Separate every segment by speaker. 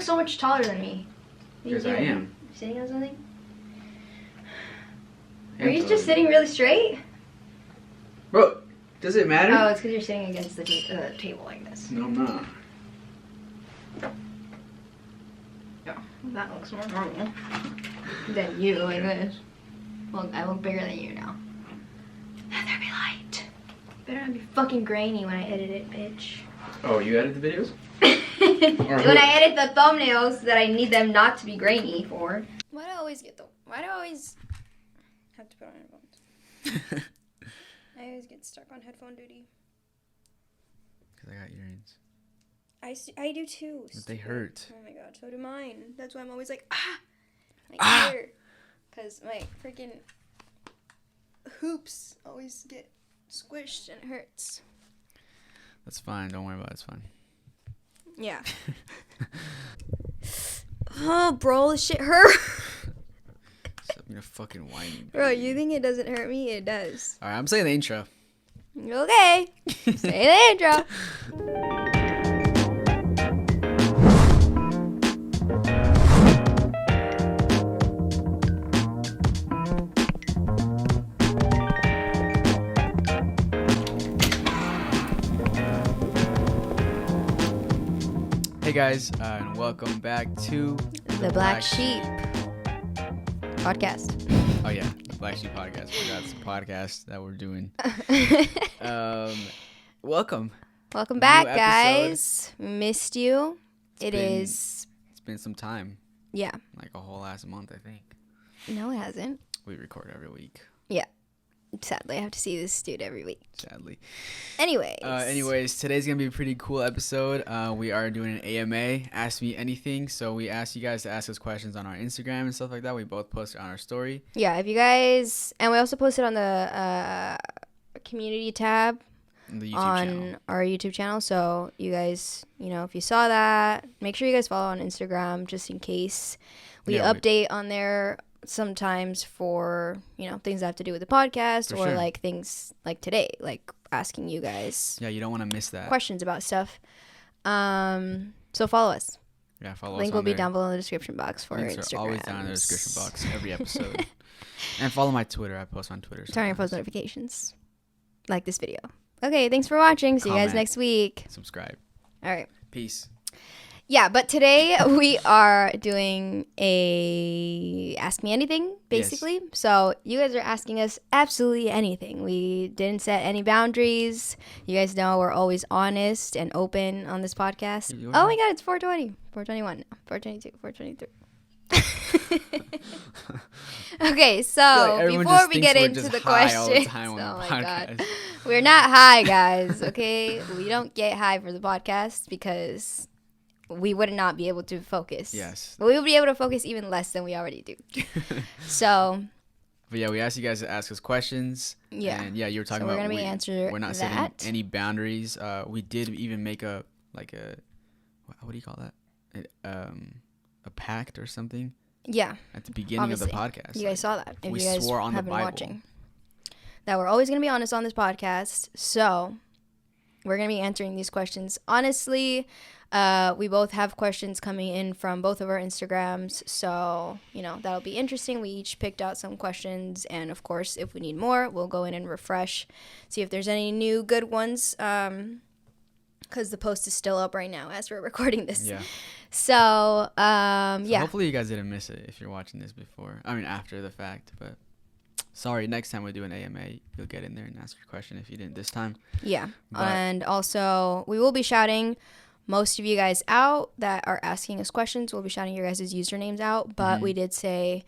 Speaker 1: look so much taller than me?
Speaker 2: Because I am.
Speaker 1: You sitting on something? Are you just sitting really straight?
Speaker 2: Bro, does it matter?
Speaker 1: Oh, it's because you're sitting against the table like this.
Speaker 2: No, I'm not.
Speaker 1: Oh, that looks more normal than you like this. Well, I look bigger than you now. Let there be light. Better not be fucking grainy when I edit it, bitch.
Speaker 2: Oh, you edit the videos?
Speaker 1: When I edit the thumbnails that I need them not to be grainy for. Why do I always have to put on headphones? I always get stuck on headphone duty.
Speaker 2: Because I got earrings.
Speaker 1: I do too.
Speaker 2: But they hurt.
Speaker 1: Oh my god, so do mine. That's why I'm always like, my ear. Because my freaking hoops always get squished and it hurts.
Speaker 2: That's fine. Don't worry about it. It's fine.
Speaker 1: Yeah. Oh, bro, this shit hurt.
Speaker 2: Stop being a fucking whiny.
Speaker 1: Bro, you think it doesn't hurt me? It does.
Speaker 2: Alright, I'm saying the intro.
Speaker 1: Okay. Say the intro.
Speaker 2: Hey guys, and welcome back to
Speaker 1: The Black Sheep podcast.
Speaker 2: Oh yeah, the Black Sheep podcast. That's the podcast that we're doing. Welcome.
Speaker 1: Welcome back, guys. We missed you. It's
Speaker 2: been some time.
Speaker 1: Yeah.
Speaker 2: Like a whole last month, I think.
Speaker 1: No, it hasn't.
Speaker 2: We record every week.
Speaker 1: Yeah. Sadly, I have to see this dude every week.
Speaker 2: Sadly.
Speaker 1: Anyways,
Speaker 2: today's going to be a pretty cool episode. We are doing an AMA, Ask Me Anything. So we asked you guys to ask us questions on our Instagram and stuff like that. We both posted on our story.
Speaker 1: Yeah, if you guys... And we also posted on the community tab on our YouTube channel. So you guys, if you saw that, make sure you guys follow on Instagram just in case. We update on there sometimes for things that have to do with the podcast or like things like today, like asking you guys
Speaker 2: you don't want to miss that
Speaker 1: questions about stuff. So follow us.
Speaker 2: Follow us.
Speaker 1: Link will be down below in the description box for
Speaker 2: Links
Speaker 1: Instagram.
Speaker 2: are always down in the description box every episode. And follow my Twitter. I post on Twitter.
Speaker 1: Turn on post notifications, like this video. Okay, thanks for watching. See you guys next week.
Speaker 2: Subscribe.
Speaker 1: All right,
Speaker 2: peace.
Speaker 1: Yeah, but today we are doing a Ask Me Anything, basically. Yes. So you guys are asking us absolutely anything. We didn't set any boundaries. You guys know we're always honest and open on this podcast. Oh my God, it's 420, 421, 422, 423. Okay, so before we get into the questions, oh my God, we're not high, guys. Okay, we don't get high for the podcast because we would not be able to focus.
Speaker 2: Yes.
Speaker 1: But we would be able to focus even less than we already do. So.
Speaker 2: But yeah, we asked you guys to ask us questions. Yeah. And yeah, you were talking about we're not setting any boundaries. We did even make a what do you call that? A pact or something.
Speaker 1: Yeah.
Speaker 2: At the beginning of the podcast.
Speaker 1: You guys saw that. If
Speaker 2: we
Speaker 1: you guys
Speaker 2: swore on
Speaker 1: have
Speaker 2: the
Speaker 1: been
Speaker 2: Bible.
Speaker 1: Watching. That we're always going to be honest on this podcast. So we're going to be answering these questions honestly. We both have questions coming in from both of our Instagrams, so that'll be interesting. We each picked out some questions, and of course, if we need more, we'll go in and refresh, see if there's any new good ones, because the post is still up right now as we're recording this.
Speaker 2: Yeah.
Speaker 1: So
Speaker 2: hopefully you guys didn't miss it if you're watching this after the fact, but sorry, next time we do an AMA, you'll get in there and ask your question if you didn't this time.
Speaker 1: Yeah, and also, we will be shouting most of you guys out that are asking us questions. We'll be shouting your guys' usernames out, but we did say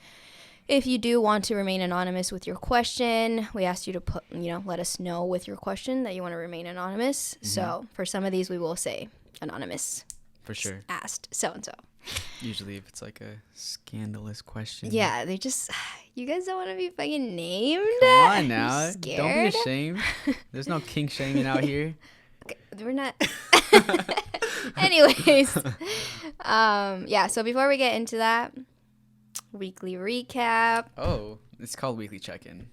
Speaker 1: if you do want to remain anonymous with your question, we asked you to put, let us know with your question that you want to remain anonymous. Mm-hmm. So for some of these, we will say anonymous.
Speaker 2: For sure.
Speaker 1: Asked so-and-so.
Speaker 2: Usually if it's like a scandalous question.
Speaker 1: Yeah, they just, you guys don't want to be fucking named?
Speaker 2: Come on now. Don't be ashamed. There's no kink shaming out here.
Speaker 1: Okay, we're not. Anyways, so before we get into that, weekly recap.
Speaker 2: Oh, it's called weekly check-in.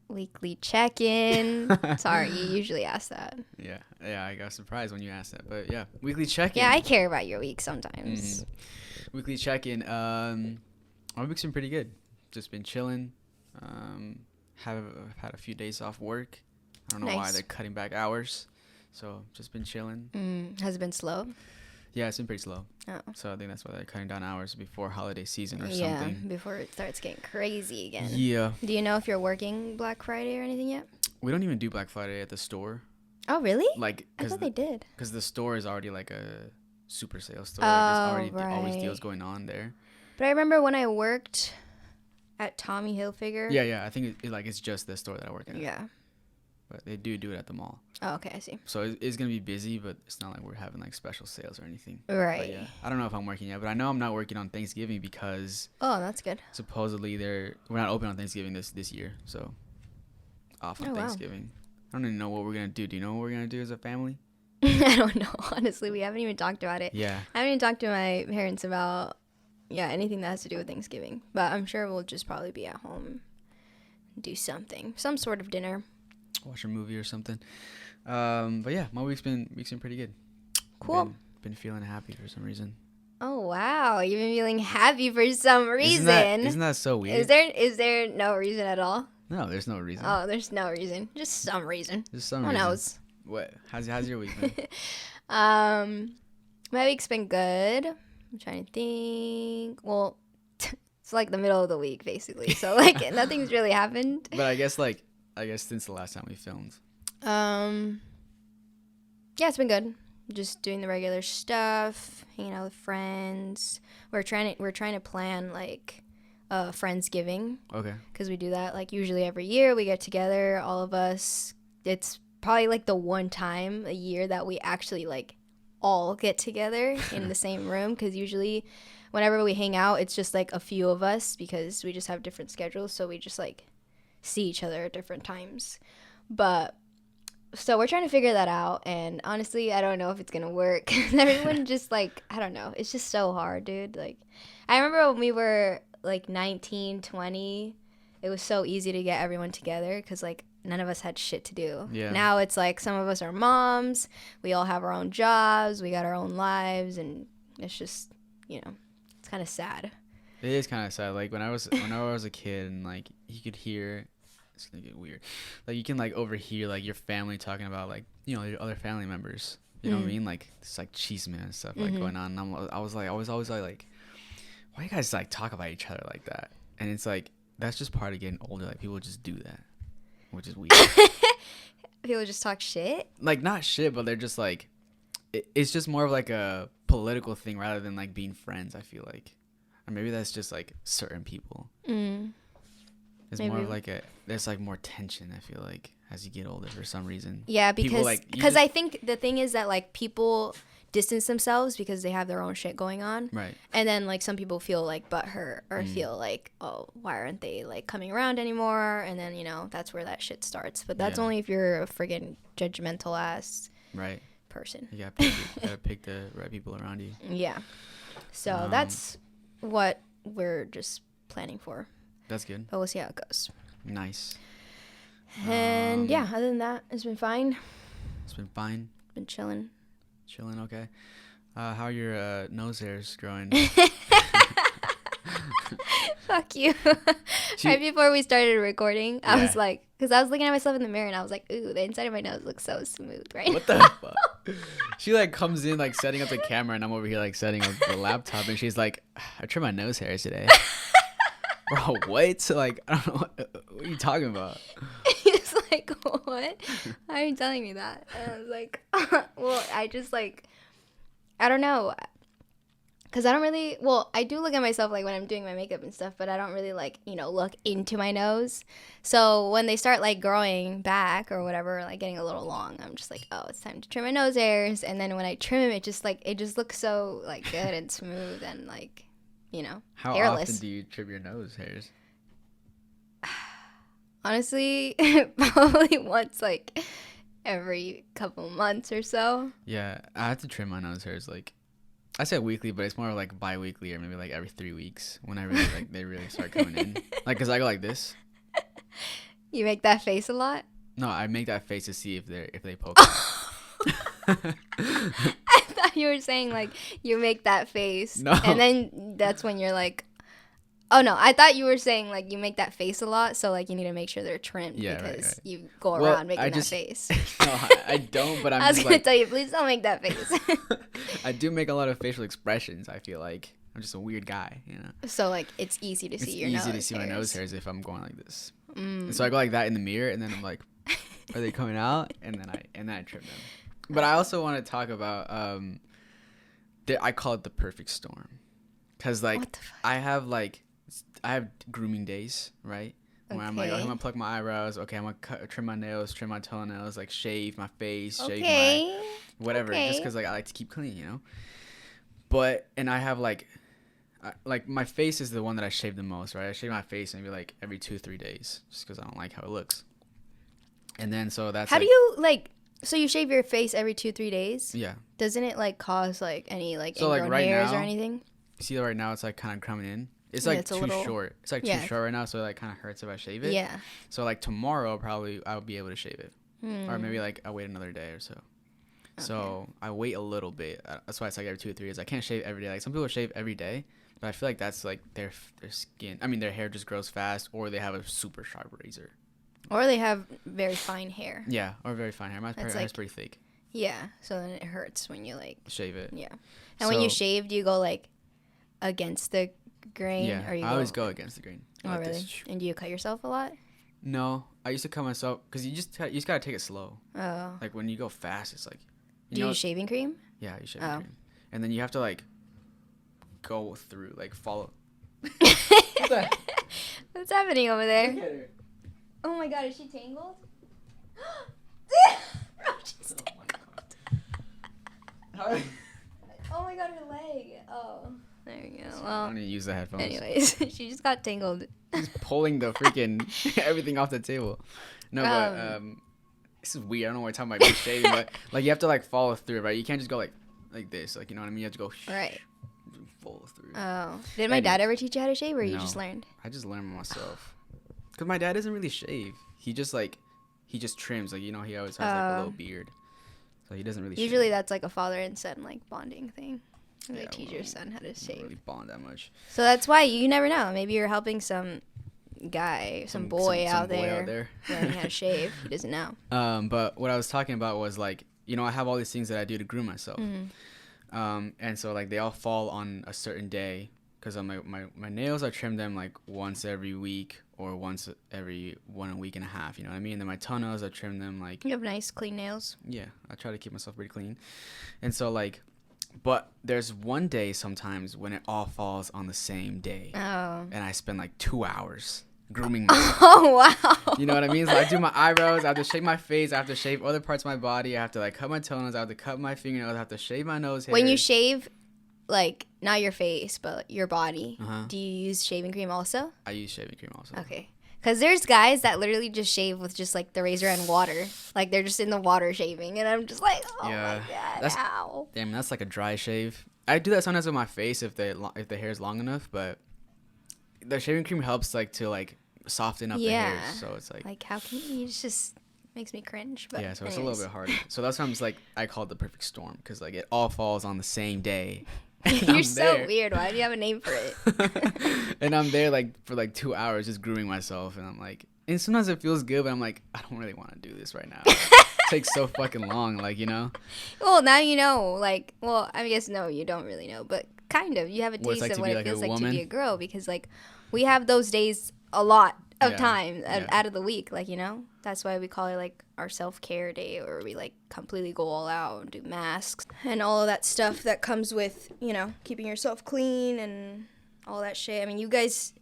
Speaker 1: weekly check-in. Sorry, you usually ask that.
Speaker 2: Yeah, I got surprised when you asked that, but yeah, weekly check-in.
Speaker 1: Yeah, I care about your week sometimes.
Speaker 2: Mm-hmm. Weekly check-in. My week's been pretty good. Just been chilling. Have had a few days off work. I don't know why they're cutting back hours, so just been chilling.
Speaker 1: Has it been slow?
Speaker 2: Yeah, it's been pretty slow.
Speaker 1: Oh.
Speaker 2: So I think that's why they're cutting down hours before holiday season or something.
Speaker 1: Yeah, before it starts getting crazy again.
Speaker 2: Yeah.
Speaker 1: Do you know if you're working Black Friday or anything yet?
Speaker 2: We don't even do Black Friday at the store.
Speaker 1: Oh, really?
Speaker 2: Like,
Speaker 1: I thought they did.
Speaker 2: Because the store is already like a super sales store. Like, there's already always deals going on there.
Speaker 1: But I remember when I worked at Tommy Hilfiger.
Speaker 2: Yeah. I think it's just the store that I work at.
Speaker 1: Yeah.
Speaker 2: But they do it at the mall.
Speaker 1: Oh, okay, I see.
Speaker 2: So it's going to be busy, but it's not like we're having like special sales or anything.
Speaker 1: Right.
Speaker 2: But yeah, I don't know if I'm working yet, but I know I'm not working on Thanksgiving because...
Speaker 1: Oh, that's good.
Speaker 2: Supposedly we're not open on Thanksgiving this year, so off on Thanksgiving. Wow. I don't even know what we're going to do. Do you know what we're going to do as a family?
Speaker 1: I don't know, honestly. We haven't even talked about it.
Speaker 2: Yeah.
Speaker 1: I haven't even talked to my parents about, anything that has to do with Thanksgiving. But I'm sure we'll just probably be at home and do something. Some sort of dinner.
Speaker 2: Watch a movie or something. But yeah, my week's been pretty good.
Speaker 1: Cool.
Speaker 2: Been feeling happy for some reason.
Speaker 1: Oh wow, you've been feeling happy for some reason.
Speaker 2: Isn't that so weird?
Speaker 1: Is there no reason at all?
Speaker 2: No, there's no reason.
Speaker 1: Oh, there's no reason. Just some reason.
Speaker 2: Just some reason.
Speaker 1: Who knows?
Speaker 2: What? How's your week been?
Speaker 1: My week's been good. I'm trying to think. Well, it's like the middle of the week basically. So like nothing's really happened.
Speaker 2: But I guess since the last time we filmed.
Speaker 1: Yeah, it's been good. Just doing the regular stuff, hanging out with friends. We're trying to plan like Friendsgiving.
Speaker 2: Okay.
Speaker 1: Because we do that like usually every year. We get together, all of us. It's probably like the one time a year that we actually like all get together in the same room. Because usually whenever we hang out, it's just like a few of us because we just have different schedules. So we just like see each other at different times. But so we're trying to figure that out, and honestly I don't know if it's gonna work. Everyone just like, I don't know, it's just so hard, dude. Like I remember when we were like 19, 20, it was so easy to get everyone together because like none of us had shit to do.
Speaker 2: Yeah.
Speaker 1: Now it's like some of us are moms, we all have our own jobs, we got our own lives, and it's just, it's kind of sad.
Speaker 2: It is kind of sad. Like when I was a kid, and like you could hear, it's gonna get weird, like you can like overhear like your family talking about like your other family members, you know what I mean, like it's like chisme and stuff like going on, and I was always like, why you guys like talk about each other like that? And it's like that's just part of getting older. Like people just do that, which is weird.
Speaker 1: People just talk shit,
Speaker 2: like not shit, but they're just like it's just more of like a political thing rather than like being friends, I feel like. Or maybe that's just like certain people. It's maybe more of like there's like more tension, I feel like, as you get older for some reason.
Speaker 1: Yeah, because I think the thing is that like people distance themselves because they have their own shit going on. Right. And then like some people feel like butthurt or feel like, oh, why aren't they like coming around anymore? And then, that's where that shit starts. But that's only if you're a friggin' judgmental ass person.
Speaker 2: You gotta pick the right people around you.
Speaker 1: Yeah. So that's what we're just planning for.
Speaker 2: That's good.
Speaker 1: But we'll see how it goes.
Speaker 2: Nice.
Speaker 1: And other than that, it's been fine.
Speaker 2: It's been fine.
Speaker 1: Been chilling.
Speaker 2: Chilling, okay. How are your nose hairs growing?
Speaker 1: Fuck you. Right before we started recording, I was like, because I was looking at myself in the mirror and I was like, ooh, the inside of my nose looks so smooth right now.
Speaker 2: What the fuck? She like comes in like setting up the camera and I'm over here like setting up the laptop and she's like, I trimmed my nose hairs today. Bro, what? Like, I don't know. What are you talking about?
Speaker 1: He's like, what? Why are you telling me that? And I was like, well, I just like, I don't know. Because I don't really, I do look at myself like when I'm doing my makeup and stuff, but I don't really like, look into my nose. So when they start like growing back or whatever, like getting a little long, I'm just like, oh, it's time to trim my nose hairs. And then when I trim them, it just looks so like good and smooth and like,
Speaker 2: How
Speaker 1: hairless.
Speaker 2: Often do you trim your nose hairs?
Speaker 1: Honestly, probably once like every couple months or so.
Speaker 2: Yeah, I have to trim my nose hairs like, I said weekly, but it's more like bi-weekly or maybe like every 3 weeks when I really like they really start coming in. Like, cause I go like this.
Speaker 1: You make that face a lot?
Speaker 2: No, I make that face to see if they poke.
Speaker 1: I thought you were saying like you make that face,
Speaker 2: no.
Speaker 1: And then that's when you're like, oh no, I thought you were saying like you make that face a lot, so like you need to make sure they're trimmed because you go around making that face.
Speaker 2: No, I don't. But
Speaker 1: I was gonna tell you, please don't make that face.
Speaker 2: I do make a lot of facial expressions. I feel like I'm just a weird guy, you know.
Speaker 1: So like it's easy to see your nose hairs.
Speaker 2: It's easy to see my nose hairs if I'm going like this. So I go like that in the mirror, and then I'm like, are they coming out? And then I trim them. But I also want to talk about I call it the perfect storm, because like I have grooming days, right? Where I'm like, okay, I'm gonna pluck my eyebrows. Okay, I'm gonna trim my nails, trim my toenails, like shave my face, shave my whatever, just because like I like to keep clean, you know. But and I have like my face is the one that I shave the most, right? I shave my face maybe like every 2-3 days, just because I don't like how it looks. And then so that's
Speaker 1: how do you like? So you shave your face every 2-3 days?
Speaker 2: Yeah.
Speaker 1: Doesn't it like cause like any like
Speaker 2: so
Speaker 1: ingrown
Speaker 2: like
Speaker 1: hairs
Speaker 2: now,
Speaker 1: or anything?
Speaker 2: You see that right now it's like kind of coming in. It's like too short. It's like too short right now, so it like kind of hurts if I shave it.
Speaker 1: Yeah.
Speaker 2: So like tomorrow probably I'll be able to shave it, or maybe like I'll wait another day or so. Okay. So I wait a little bit. That's why it's like every 2 or 3 days. I can't shave every day. Like some people shave every day, but I feel like that's like their skin. I mean, their hair just grows fast, or they have a super sharp razor.
Speaker 1: Or they have very fine hair.
Speaker 2: Yeah, or very fine hair. My hair is pretty thick.
Speaker 1: Yeah, so then it hurts when you like
Speaker 2: shave it.
Speaker 1: Yeah, and when you shave, do you go like against the grain?
Speaker 2: Yeah,
Speaker 1: or you
Speaker 2: I always go against the grain.
Speaker 1: Oh, like really? And do you cut yourself a lot?
Speaker 2: No, I used to cut myself because you just gotta take it slow.
Speaker 1: Oh.
Speaker 2: Like when you go fast, it's like.
Speaker 1: Do you use shaving cream?
Speaker 2: Yeah, I use shaving cream, and then you have to like go through, like follow.
Speaker 1: What's happening over there? Look at her. Oh my God, is she tangled? Bro, she's tangled. Oh my God, her leg. Oh, there we go. Well,
Speaker 2: I don't need to use the headphones.
Speaker 1: Anyways, she just got tangled.
Speaker 2: She's pulling the freaking everything off the table. No, but this is weird. I don't know why I'm talking about shaving, but like you have to like follow through, right? You can't just go like this, like you know what I mean? You have to go
Speaker 1: right.
Speaker 2: Follow through.
Speaker 1: Oh, did my dad ever teach you how to shave, or you just learned?
Speaker 2: I just learned myself. Cause my dad doesn't really shave. He just trims, like you know he always has like a little beard, so he doesn't really.
Speaker 1: Usually
Speaker 2: shave.
Speaker 1: That's like a father and son like bonding thing. They teach your son how to shave.
Speaker 2: Don't really bond that much.
Speaker 1: So that's why you never know. Maybe you're helping some guy, some boy out there learning how to shave. He doesn't know.
Speaker 2: But what I was talking about was like, you know, I have all these things that I do to groom myself. Mm-hmm. And so like they all fall on a certain day, because my nails, I trim them like once every week or once every 1 week and a half, you know what I mean? And then my toenails, I trim them like.
Speaker 1: You have nice clean nails.
Speaker 2: Yeah, I try to keep myself pretty clean. And so like, but there's one day sometimes when it all falls on the same day. Oh. And I spend like 2 hours grooming myself.
Speaker 1: Oh, wow.
Speaker 2: You know what I mean? So I do my eyebrows, I have to shave my face, I have to shave other parts of my body, I have to like cut my toenails, I have to cut my fingernails, I have to shave my nose hair.
Speaker 1: When you shave, like, not your face, but your body, do you use shaving cream also?
Speaker 2: I use shaving cream also.
Speaker 1: Okay. Because there's guys that literally just shave with just, like, the razor and water. Like, they're just in the water shaving. And I'm just like, oh, my God, ow.
Speaker 2: Damn, that's like a dry shave. I do that sometimes with my face if the hair is long enough. But the shaving cream helps, like, to, like, soften up the hair. So it's like...
Speaker 1: Like, how can you... It just makes me cringe. But
Speaker 2: yeah, so it's a little bit harder. So that's why I'm just like... I call it the perfect storm. Because, like, it all falls on the same day.
Speaker 1: You're so weird. Why do you have a name for it?
Speaker 2: And I'm there like for like 2 hours just grooming myself, and I'm like, and sometimes it feels good, but I'm like, I don't really want to do this right now. It takes so fucking long, like, you know.
Speaker 1: Well, now you know. Like, well, I guess no, you don't really know, but kind of. You have a taste of what it feels like to be a girl, because like we have those days a lot of time out of the week, like, you know. That's why we call it like our self-care day, or we like completely go all out and do masks and all of that stuff that comes with, you know, keeping yourself clean and all that shit. I mean, you guys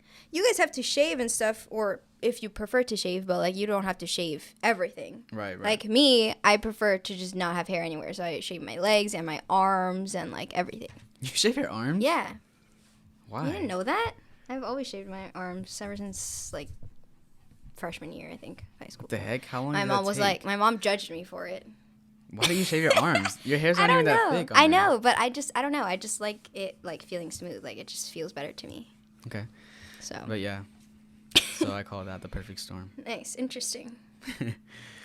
Speaker 1: have to shave and stuff, or if you prefer to shave, but like you don't have to shave everything.
Speaker 2: Right.
Speaker 1: Like me, I prefer to just not have hair anywhere, so I shave my legs and my arms and like everything.
Speaker 2: You shave your arms?
Speaker 1: Yeah.
Speaker 2: Why?
Speaker 1: You didn't know that? I've always shaved my arms ever since like freshman year, I think, high school.
Speaker 2: What the heck? How long?
Speaker 1: My mom judged me for it.
Speaker 2: Why do you shave your arms? Your hair's not even that thick.
Speaker 1: I know, but I don't know. I just like it, like feeling smooth. Like it just feels better to me.
Speaker 2: Okay.
Speaker 1: So.
Speaker 2: But yeah. So I call that the perfect storm.
Speaker 1: Nice. Interesting.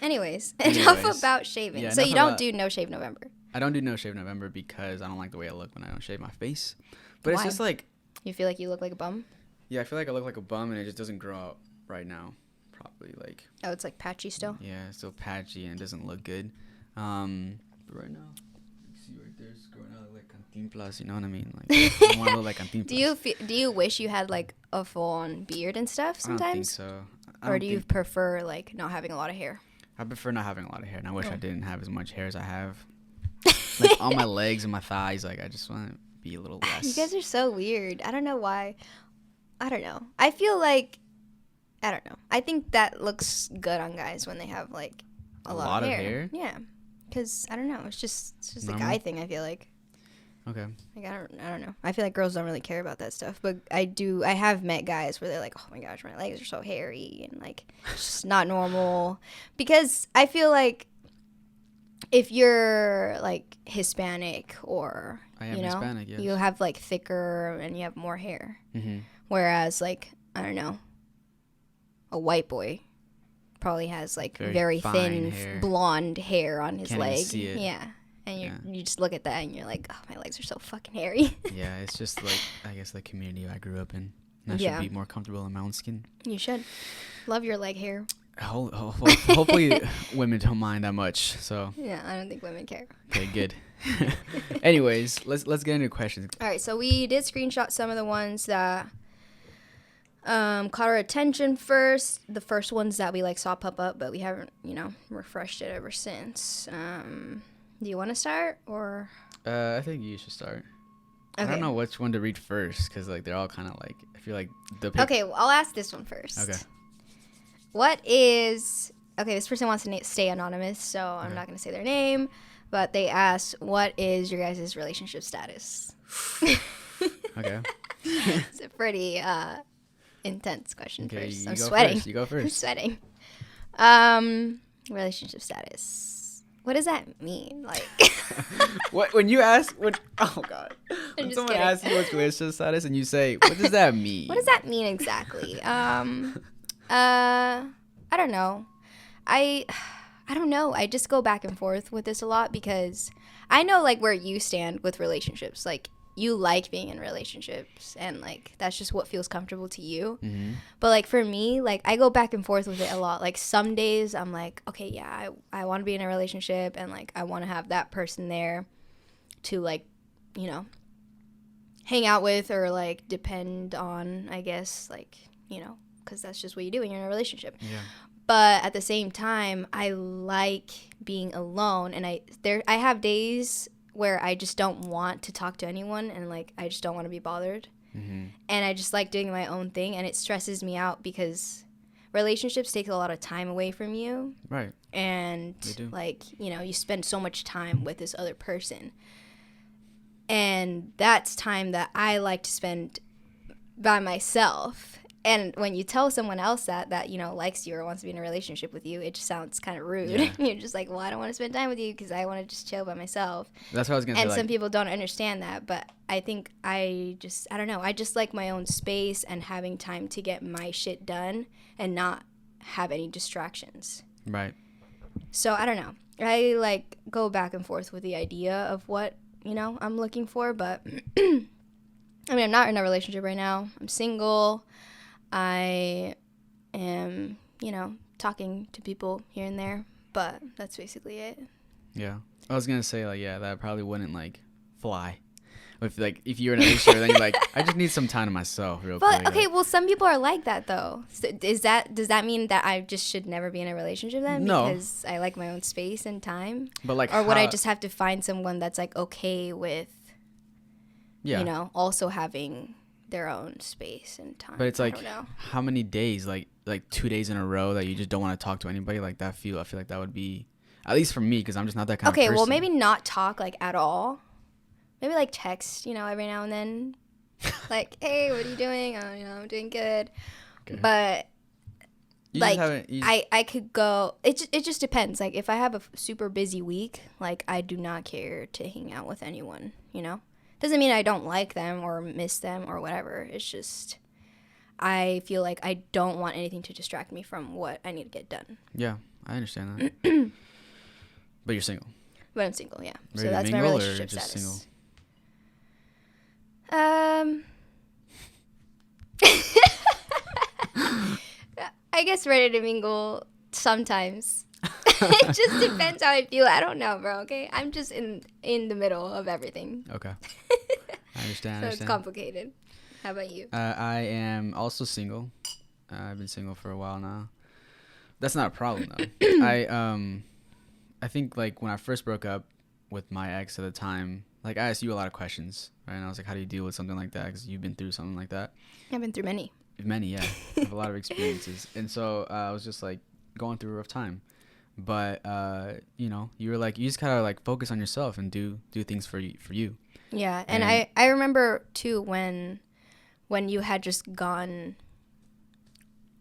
Speaker 1: Anyways, enough about shaving. Yeah, so you don't do No Shave November?
Speaker 2: I don't do No Shave November because I don't like the way I look when I don't shave my face. But Why? It's just like...
Speaker 1: You feel like you look like a bum?
Speaker 2: Yeah, I feel like I look like a bum and it just doesn't grow out right now properly. Like...
Speaker 1: Oh, it's like patchy still?
Speaker 2: Yeah, it's still patchy and it doesn't look good. But right now, you see right there, it's growing out like Cantinflas, you know what I mean? Like, I want to look like Cantinflas.
Speaker 1: Do you wish you had like a full-on beard and stuff sometimes? I don't think
Speaker 2: so.
Speaker 1: Or do you prefer like not having a lot of hair?
Speaker 2: I prefer not having a lot of hair, and I wish I didn't have as much hair as I have. Like on my legs and my thighs, like I just want to be a little less.
Speaker 1: You guys are so weird. I don't know why. I don't know. I feel like, I don't know. I think that looks good on guys when they have like a lot of hair. Yeah, because I don't know. It's just a guy thing. I feel like.
Speaker 2: Okay.
Speaker 1: Like I don't know. I feel like girls don't really care about that stuff, but I have met guys where they're like, "Oh my gosh, my legs are so hairy," and like it's just not normal. Because I feel like if you're like Hispanic or
Speaker 2: Hispanic, yes.
Speaker 1: you have like thicker and you have more hair.
Speaker 2: Mm-hmm.
Speaker 1: Whereas like I don't know, a white boy probably has like very thin hair. Blonde hair on his leg.
Speaker 2: Even see it.
Speaker 1: Yeah. And you just look at that and you're like, oh, my legs are so fucking hairy.
Speaker 2: Yeah, it's just like, I guess, the community I grew up in. And I should be more comfortable in my own skin.
Speaker 1: You should. Love your leg hair.
Speaker 2: Hopefully women don't mind that much. So
Speaker 1: yeah, I don't think women care.
Speaker 2: Okay, good. Anyways, let's get into questions.
Speaker 1: All right, so we did screenshot some of the ones that caught our attention first. The first ones that we like saw pop up, but we haven't, refreshed it ever since. Do you want to start or?
Speaker 2: I think you should start. Okay. I don't know which one to read first because like they're all kind of like I feel like the.
Speaker 1: Okay, well, I'll ask this one first.
Speaker 2: Okay.
Speaker 1: This person wants to stay anonymous, so I'm not going to say their name, but they asked, "What is your guys' relationship status?"
Speaker 2: Okay.
Speaker 1: It's a pretty intense question first. I'm
Speaker 2: sweating. You go first.
Speaker 1: I'm sweating. Relationship status. What does that mean? Like,
Speaker 2: what when you ask? Oh God! When someone asks you what's relationship status, and you say, "What does that mean?"
Speaker 1: What does that mean exactly? I don't know. I don't know. I just go back and forth with this a lot because I know like where you stand with relationships. Like you like being in relationships and like that's just what feels comfortable to you.
Speaker 2: Mm-hmm.
Speaker 1: But like for me, like I go back and forth with it a lot. Like some days I'm like, okay, yeah, I want to be in a relationship and like I want to have that person there to like, hang out with or like depend on, I guess, like, because that's just what you do when you're in a relationship.
Speaker 2: Yeah.
Speaker 1: But at the same time, I like being alone and I have days where I just don't want to talk to anyone and like I just don't want to be bothered.
Speaker 2: Mm-hmm.
Speaker 1: And I just like doing my own thing and it stresses me out because relationships take a lot of time away from you.
Speaker 2: Right.
Speaker 1: And like, you spend so much time with this other person. And that's time that I like to spend by myself. And when you tell someone else that likes you or wants to be in a relationship with you, it just sounds kind of rude. Yeah. You're just like, well, I don't want to spend time with you because I want to just chill by myself.
Speaker 2: That's what I was going to say.
Speaker 1: And some people don't understand that. But I think I don't know. I just like my own space and having time to get my shit done and not have any distractions.
Speaker 2: Right.
Speaker 1: So I don't know. I like go back and forth with the idea of what, I'm looking for. But I mean, I'm not in a relationship right now. I'm single. I am, talking to people here and there, but that's basically it.
Speaker 2: Yeah. I was going to say, like, yeah, that probably wouldn't, like, fly. If you're in a relationship, then you're like, I just need some time to myself real quick.
Speaker 1: But, okay, well, some people are like that, though. So does that mean that I just should never be in a relationship then?
Speaker 2: No.
Speaker 1: Because I like my own space and time?
Speaker 2: But, like,
Speaker 1: or would I just have to find someone that's, like, okay with, also having their own space and time?
Speaker 2: But it's like, how many days, like 2 days in a row that you just don't want to talk to anybody? Like that I feel like that would be, at least for me, because I'm just not that kind of person.
Speaker 1: Okay, well, maybe not talk like at all. Maybe like text, every now and then. Like, hey, what are you doing? Oh, I'm doing good. Okay. But I could go, it just depends. Like if I have a super busy week, like I do not care to hang out with anyone, Doesn't mean I don't like them or miss them or whatever. It's just I feel like I don't want anything to distract me from what I need to get done.
Speaker 2: Yeah, I understand that. But you're single.
Speaker 1: But I'm single, yeah. Ready so that's my relationship status. Single? I guess ready to mingle sometimes. It just depends how I feel. I don't know, bro. Okay, I'm just in the middle of everything.
Speaker 2: Okay, I understand.
Speaker 1: So it's complicated. How about you?
Speaker 2: I am also single. I've been single for a while now. That's not a problem though. I think like when I first broke up with my ex at the time, like I asked you a lot of questions, right? And I was like, how do you deal with something like that? Because you've been through something like that.
Speaker 1: I've been through many.
Speaker 2: Many, yeah. I have a lot of experiences. And so I was just like going through a rough time. But, you know, you were like, you just gotta like focus on yourself and do things for you.
Speaker 1: Yeah. And I remember too when you had just gone,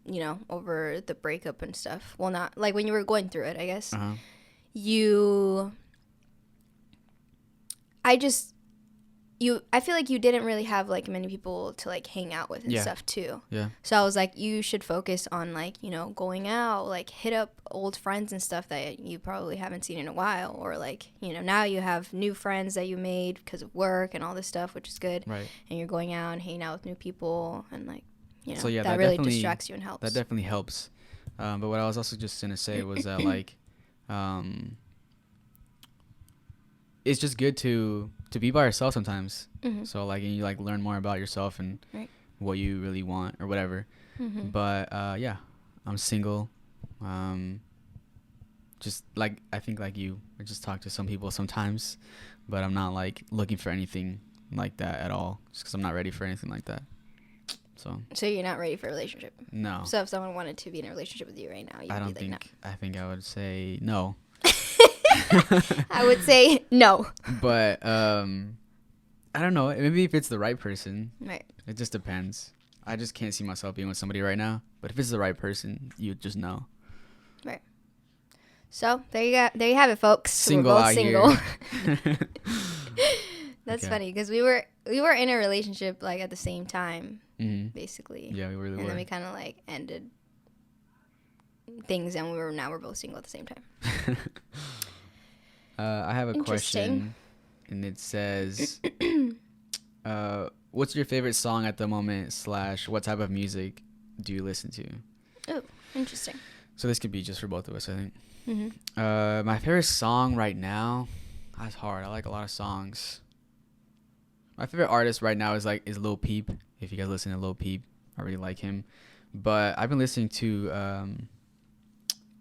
Speaker 1: you know, over the breakup and stuff. Well, not like when you were going through it, I guess.
Speaker 2: Uh-huh.
Speaker 1: I feel like you didn't really have like many people to like hang out with and stuff too.
Speaker 2: Yeah.
Speaker 1: So I was like, you should focus on like, you know, going out, like hit up old friends and stuff that you probably haven't seen in a while, or like, you know, now you have new friends that you made because of work and all this stuff, which is good.
Speaker 2: Right.
Speaker 1: And you're going out and hanging out with new people and like, you know,
Speaker 2: so, yeah,
Speaker 1: that really distracts you and helps.
Speaker 2: That definitely helps. But what I was also just gonna say was that like, it's just good to be by yourself sometimes. Mm-hmm. So like, and you like learn more about yourself and what you really want or whatever. Mm-hmm. But yeah, I'm single. Just like I think like you, I just talk to some people sometimes, but I'm not like looking for anything like that at all, just because I'm not ready for anything like that. So
Speaker 1: you're not ready for a relationship?
Speaker 2: No.
Speaker 1: So if someone wanted to be in a relationship with you right now, you'd be like, no.
Speaker 2: I think I would say no.
Speaker 1: I would say no.
Speaker 2: But I don't know. Maybe if it's the right person.
Speaker 1: Right.
Speaker 2: It just depends. I just can't see myself being with somebody right now. But if it's the right person, you just know.
Speaker 1: Right. So there you have it, folks.
Speaker 2: Single
Speaker 1: we're both
Speaker 2: out
Speaker 1: single.
Speaker 2: Here.
Speaker 1: That's funny because we were in a relationship like at the same time, basically.
Speaker 2: Yeah, we really were.
Speaker 1: And then we kind of like ended things, and we're both single at the same time.
Speaker 2: I have a question, and it says, what's your favorite song at the moment / what type of music do you listen to?
Speaker 1: Oh, interesting.
Speaker 2: So this could be just for both of us, I think. Mm-hmm. My favorite song right now, that's hard. I like a lot of songs. My favorite artist right now is Lil Peep. If you guys listen to Lil Peep, I really like him. But I've been listening to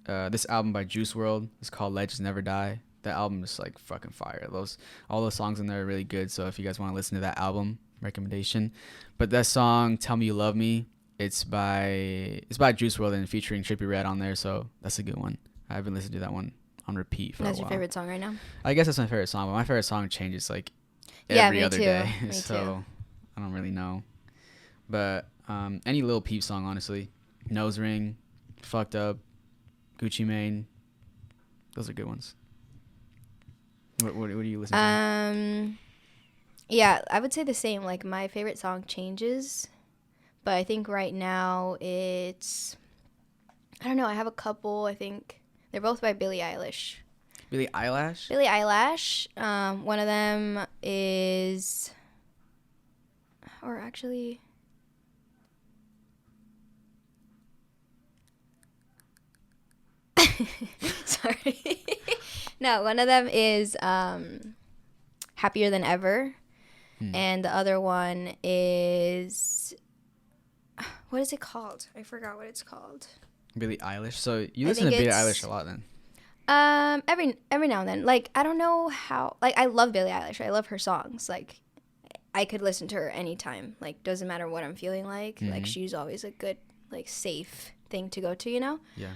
Speaker 2: this album by Juice WRLD. It's called Legends Never Die. That album is like fucking fire. All those songs in there are really good. So if you guys want to listen to that album, recommendation. But that song Tell Me You Love Me, it's by Juice WRLD and featuring Trippie Redd on there. So that's a good one. I've been listening to that one on repeat for a while.
Speaker 1: That's your favorite song right now? I
Speaker 2: guess that's my favorite song, but my favorite song changes like every other day.
Speaker 1: Me
Speaker 2: so
Speaker 1: too.
Speaker 2: I don't really know. But any Lil Peep song, honestly. Nose Ring, Fucked Up, Gucci Mane. Those are good ones. What do you listen to?
Speaker 1: Yeah, I would say the same. Like my favorite song changes, but I think right now it's, I don't know. I have a couple. I think they're both by Billie Eilish.
Speaker 2: Billie Eilish?
Speaker 1: Billie Eilish. One of them is, or actually, sorry. No, one of them is Happier Than Ever. And the other one is, what is it called? I forgot what it's called.
Speaker 2: Billie Eilish. So you listen to Billie Eilish a lot then?
Speaker 1: Every now and then. Like, I don't know how, like, I love Billie Eilish. I love her songs. Like, I could listen to her anytime. Like, doesn't matter what I'm feeling like. Mm-hmm. Like, she's always a good, like, safe thing to go to, you know?
Speaker 2: Yeah.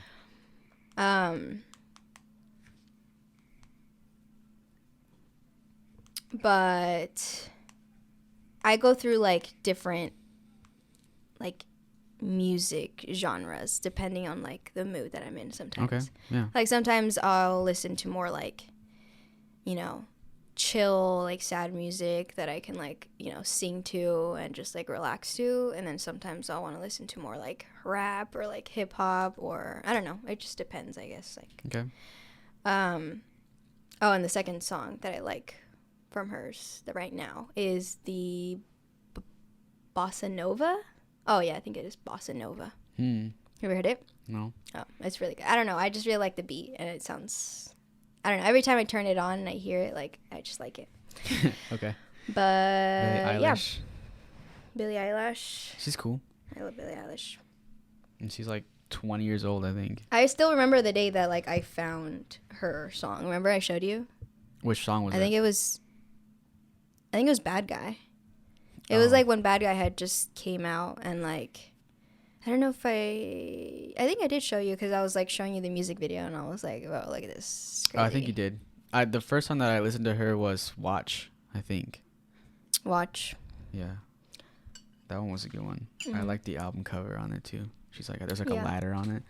Speaker 1: But I go through like different like music genres depending on like the mood that I'm in sometimes.
Speaker 2: Okay. Yeah.
Speaker 1: Like sometimes I'll listen to more like, you know, chill, like sad music that I can like, sing to and just like relax to. And then sometimes I'll want to listen to more like rap or like hip hop, or I don't know. It just depends, I guess. Like,
Speaker 2: okay.
Speaker 1: Oh, and the second song that I like from hers right now is the Bossa Nova. Oh yeah, I think it is Bossa Nova. Have you ever heard it?
Speaker 2: No.
Speaker 1: Oh, it's really good. I don't know. I just really like the beat, and it sounds, I don't know. Every time I turn it on and I hear it, like, I just like it.
Speaker 2: Okay.
Speaker 1: But yeah, Billie Eilish.
Speaker 2: She's cool.
Speaker 1: I love Billie Eilish.
Speaker 2: And she's like 20 years old, I think.
Speaker 1: I still remember the day that like I found her song. Remember I showed you?
Speaker 2: Which song was it?
Speaker 1: I think it was Bad Guy. It was like when Bad Guy had just came out, and like, I don't know if I think I did show you, because I was like showing you the music video, and I was like, "Whoa, look at this!"
Speaker 2: Oh, I think you did. The first time that I listened to her was Watch, I think.
Speaker 1: Watch.
Speaker 2: Yeah, that one was a good one. I like the album cover on it too. She's like, there's like a ladder on it.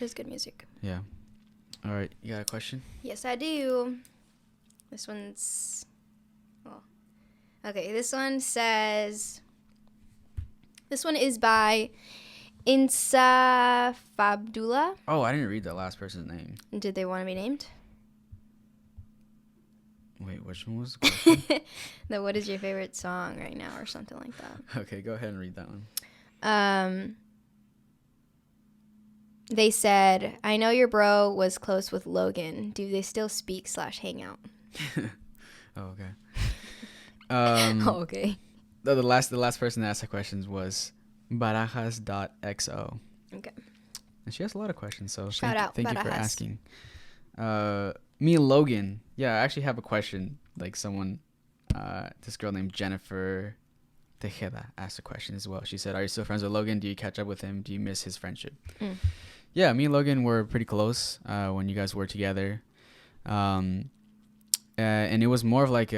Speaker 1: It's good music.
Speaker 2: Yeah. All right, you got a question?
Speaker 1: Yes, I do. This one's. Okay, this one says. This one is by Insa Fabdullah.
Speaker 2: Oh, I didn't read the last person's name.
Speaker 1: Did they want to be named?
Speaker 2: Wait, which one was the question?
Speaker 1: What is your favorite song right now, or something like that?
Speaker 2: Okay, go ahead and read that one.
Speaker 1: They said, I know your bro was close with Logan. Do they still speak / hang out?
Speaker 2: Oh, okay.
Speaker 1: Okay.
Speaker 2: The last person that asked the questions was barajas.xo.
Speaker 1: Okay.
Speaker 2: And she has a lot of questions, so
Speaker 1: thank
Speaker 2: you for asking. Me and Logan. Yeah, I actually have a question. Like someone, this girl named Jennifer Tejeda asked a question as well. She said, are you still friends with Logan? Do you catch up with him? Do you miss his friendship? Yeah, me and Logan were pretty close when you guys were together. And it was more of like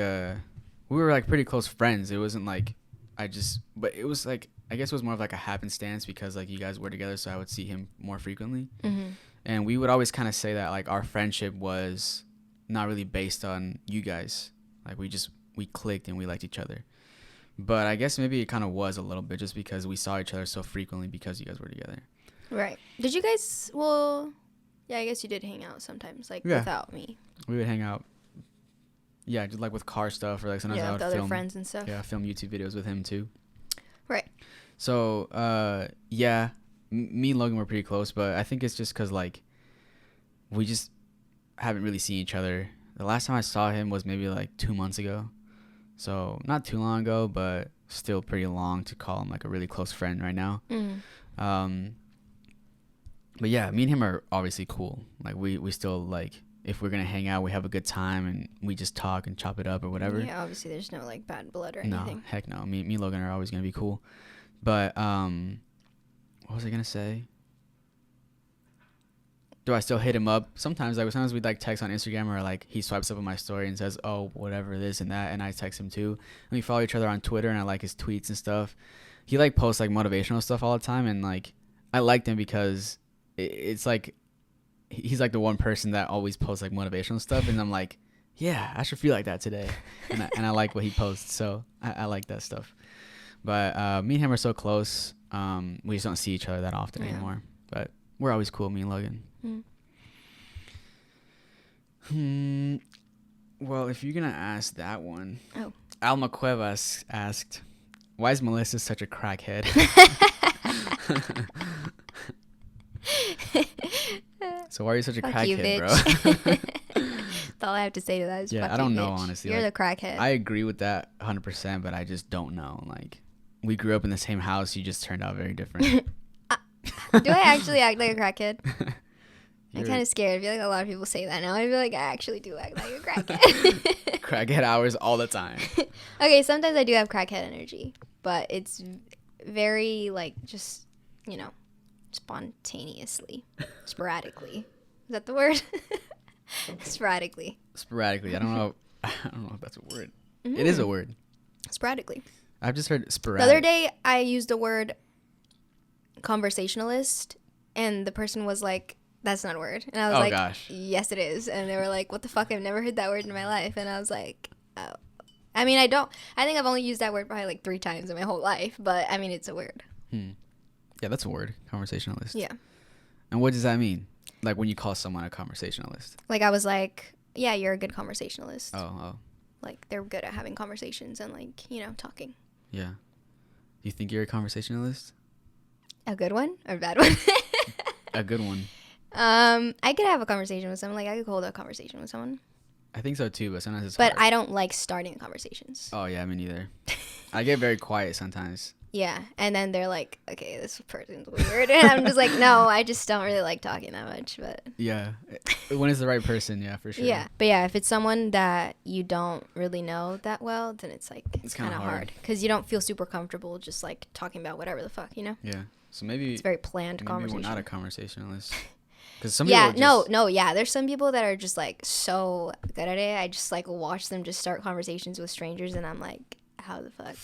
Speaker 2: we were like pretty close friends. It wasn't like but it was like, I guess it was more of like a happenstance, because like you guys were together, so I would see him more frequently. And we would always kind of say that like our friendship was not really based on you guys. Like we clicked and we liked each other. But I guess maybe it kind of was a little bit, just because we saw each other so frequently because you guys were together.
Speaker 1: Right. Did you guys, well, yeah, I guess you did hang out sometimes, like without me.
Speaker 2: We would hang out. Yeah, just like with car stuff, or like sometimes I would
Speaker 1: with other friends and stuff.
Speaker 2: Yeah, film YouTube videos with him too.
Speaker 1: Right.
Speaker 2: So, yeah, me and Logan were pretty close, but I think it's just because like we just haven't really seen each other. The last time I saw him was maybe like 2 months ago. So not too long ago, but still pretty long to call him like a really close friend right now. But yeah, me and him are obviously cool. Like we still like, if we're gonna hang out, we have a good time and we just talk and chop it up or whatever.
Speaker 1: Yeah, obviously there's no like bad blood or anything.
Speaker 2: No, heck no. Me and Logan are always gonna be cool. But what was I gonna say? Do I still hit him up? Sometimes we like text on Instagram, or like he swipes up on my story and says, oh, whatever this and that, and I text him too. And we follow each other on Twitter, and I like his tweets and stuff. He like posts like motivational stuff all the time, and like I liked him because it's like he's like the one person that always posts like motivational stuff, and I'm like, yeah, I should feel like that today. and I like what he posts, so I like that stuff. But me and him are so close. We just don't see each other that often anymore. But we're always cool, me and Logan. Well, if you're gonna ask that one, Alma Cuevas asked, why is Melissa such a crackhead? So why are you such a crackhead, bro?
Speaker 1: That's all I have to say to that is
Speaker 2: I don't know, honestly.
Speaker 1: You're
Speaker 2: like,
Speaker 1: the crackhead.
Speaker 2: I agree with that 100%, but I just don't know. Like, we grew up in the same house. You just turned out very different.
Speaker 1: Do I actually act like a crackhead? I'm kind of scared. I feel like a lot of people say that now. I feel like I actually do act like a crackhead.
Speaker 2: Crackhead hours all the time.
Speaker 1: Okay, sometimes I do have crackhead energy, but it's very, like, just, spontaneously. Sporadically. Is that the word? Sporadically.
Speaker 2: I don't know if that's a word. It is a word.
Speaker 1: Sporadically.
Speaker 2: I've just heard sporadic.
Speaker 1: The other day, I used the word conversationalist, and the person was like, that's not a word. And I was gosh. Yes, it is. And they were like, what the fuck? I've never heard that word in my life. And I was like, oh. I mean, I think I've only used that word probably 3 times in my whole life. But, I mean, it's a word.
Speaker 2: Yeah, that's a word. Conversationalist.
Speaker 1: Yeah.
Speaker 2: And what does that mean? Like when you call someone a conversationalist?
Speaker 1: Like I was like, yeah, you're a good conversationalist.
Speaker 2: Oh.
Speaker 1: Like they're good at having conversations and talking.
Speaker 2: Yeah. You think you're a conversationalist?
Speaker 1: A good one or a bad one?
Speaker 2: A good one.
Speaker 1: I could have a conversation with someone. Like I could hold a conversation with someone.
Speaker 2: I think so too, but sometimes it's
Speaker 1: hard.
Speaker 2: But
Speaker 1: I don't like starting conversations.
Speaker 2: Oh yeah, me neither. I get very quiet sometimes.
Speaker 1: Yeah, and then they're like, okay, this person's weird. And I'm just like, no, I just don't really like talking that much. But
Speaker 2: yeah, when it's the right person, yeah, for sure.
Speaker 1: Yeah, but yeah, if it's someone that you don't really know that well, then it's kind of hard. Because you don't feel super comfortable just talking about whatever the fuck,
Speaker 2: Yeah, so maybe
Speaker 1: it's very planned conversation.
Speaker 2: We're not a conversationalist. Because some people
Speaker 1: yeah, there's some people that are just so good at it. I just watch them just start conversations with strangers, and I'm like, how the fuck?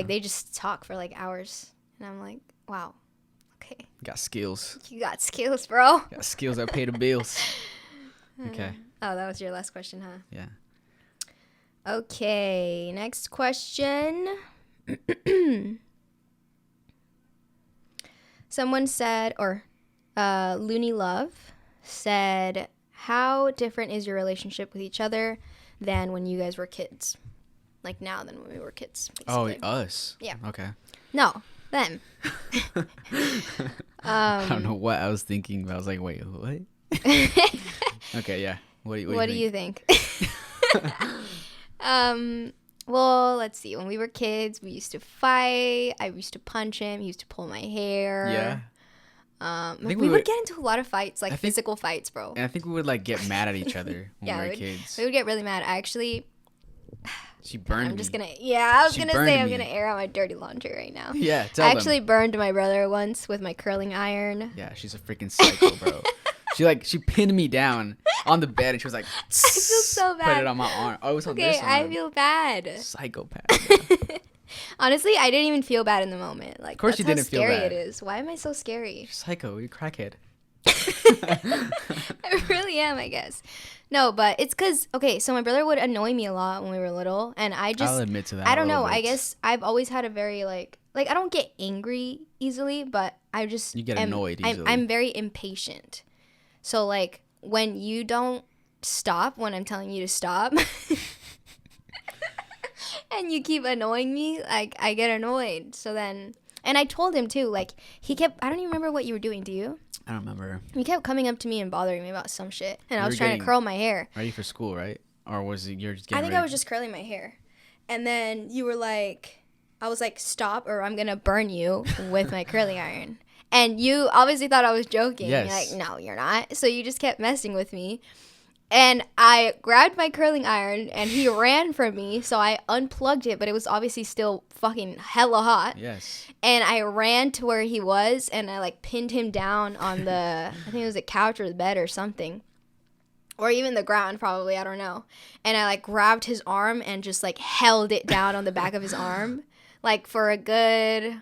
Speaker 1: They just talk for hours, and I'm like, wow, okay.
Speaker 2: Got skills.
Speaker 1: You got skills, bro.
Speaker 2: Got skills that pay the bills. Okay.
Speaker 1: Oh, that was your last question, huh?
Speaker 2: Yeah.
Speaker 1: Okay, next question. Someone said, Looney Love said, how different is your relationship with each other than when you guys were kids? Now than when we were kids, basically.
Speaker 2: Oh, us?
Speaker 1: Yeah.
Speaker 2: Okay.
Speaker 1: No, them.
Speaker 2: I don't know what I was thinking, but I was like, wait, what? Okay, yeah. What do you think?
Speaker 1: Well, let's see. When we were kids, we used to fight. I used to punch him. He used to pull my hair.
Speaker 2: Yeah.
Speaker 1: We would get into a lot of fights, physical fights, bro.
Speaker 2: And I think we would get mad at each other when we were kids.
Speaker 1: We would get really mad.
Speaker 2: She burned me.
Speaker 1: I'm just gonna. Yeah, I was gonna say I'm gonna air out my dirty laundry right now.
Speaker 2: Yeah,
Speaker 1: I actually burned my brother once with my curling iron.
Speaker 2: Yeah, she's a freaking psycho, bro. She pinned me down on the bed and she was like,
Speaker 1: I feel so bad.
Speaker 2: Put it on my arm. Oh, it was on
Speaker 1: this
Speaker 2: arm.
Speaker 1: I feel bad.
Speaker 2: Psychopath. Yeah.
Speaker 1: Honestly, I didn't even feel bad in the moment. Of
Speaker 2: course you didn't feel bad.
Speaker 1: How scary it is. Why am I so scary?
Speaker 2: You're psycho. You're crackhead.
Speaker 1: I really am, I guess. No, but it's because, so my brother would annoy me a lot when we were little, and I'll
Speaker 2: admit to that.
Speaker 1: I don't know. I guess I've always had a very, I don't get angry easily, but I just...
Speaker 2: You get annoyed easily.
Speaker 1: I'm very impatient. So, when you don't stop when I'm telling you to stop, and you keep annoying me, I get annoyed. So then... And I told him, too, he kept... I don't even remember what you were doing, do you?
Speaker 2: I don't remember.
Speaker 1: He kept coming up to me and bothering me about some shit. And I was trying to curl my hair.
Speaker 2: Ready for school, right? Or was it you're just
Speaker 1: getting ready? I was just curling my hair. And then you were like... I was like, stop or I'm going to burn you with my curling iron. And you obviously thought I was joking.
Speaker 2: Yes.
Speaker 1: You're like, no, you're not. So you just kept messing with me. And I grabbed my curling iron and he ran from me. So I unplugged it, but it was obviously still fucking hella hot.
Speaker 2: Yes.
Speaker 1: And I ran to where he was and I pinned him down on the, I think it was the couch or the bed or something. Or even the ground probably, I don't know. And I grabbed his arm and just held it down on the back of his arm. For a good...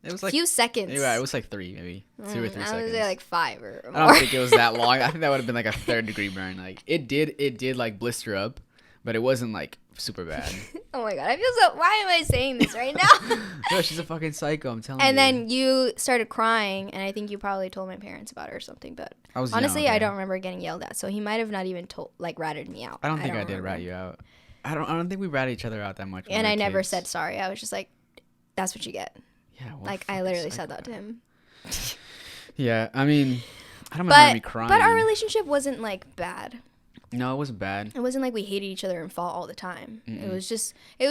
Speaker 2: It was
Speaker 1: few seconds.
Speaker 2: Yeah, it was 3 maybe. 2 or 3 seconds.
Speaker 1: I would say 5 or more.
Speaker 2: I don't think it was that long. I think that would have been a 3rd degree burn. It did blister up, but it wasn't super bad.
Speaker 1: Oh my god, I feel so... Why am I saying this right now?
Speaker 2: No, she's a fucking psycho, I'm telling you.
Speaker 1: And then you started crying, and I think you probably told my parents about it or something, but honestly, young, I don't remember getting yelled at, so he might have not even ratted me out.
Speaker 2: I don't think I did rat you out. I don't think we ratted each other out that much.
Speaker 1: And I never said sorry. I was just like, that's what you get.
Speaker 2: Yeah, well,
Speaker 1: I literally said that to him.
Speaker 2: Yeah, I mean, I don't remember me crying.
Speaker 1: But our relationship wasn't bad.
Speaker 2: No, it wasn't bad.
Speaker 1: It wasn't we hated each other and fought all the time. Mm-mm. It was just it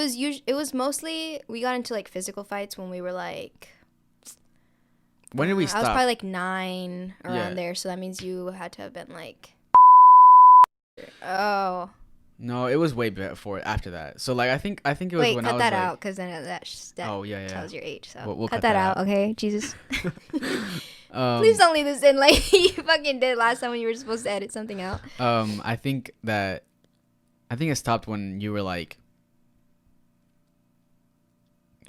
Speaker 1: was mostly we got into physical fights when we were
Speaker 2: when did we stop?
Speaker 1: I was probably 9 around there, so that means you had to have been oh.
Speaker 2: No, it was way before after that. So I think it was when I was
Speaker 1: cut that out because then that tells your age. So
Speaker 2: we'll
Speaker 1: cut that out, okay? Jesus. Please don't leave this in you fucking did last time when you were supposed to edit something out.
Speaker 2: I think it stopped when you were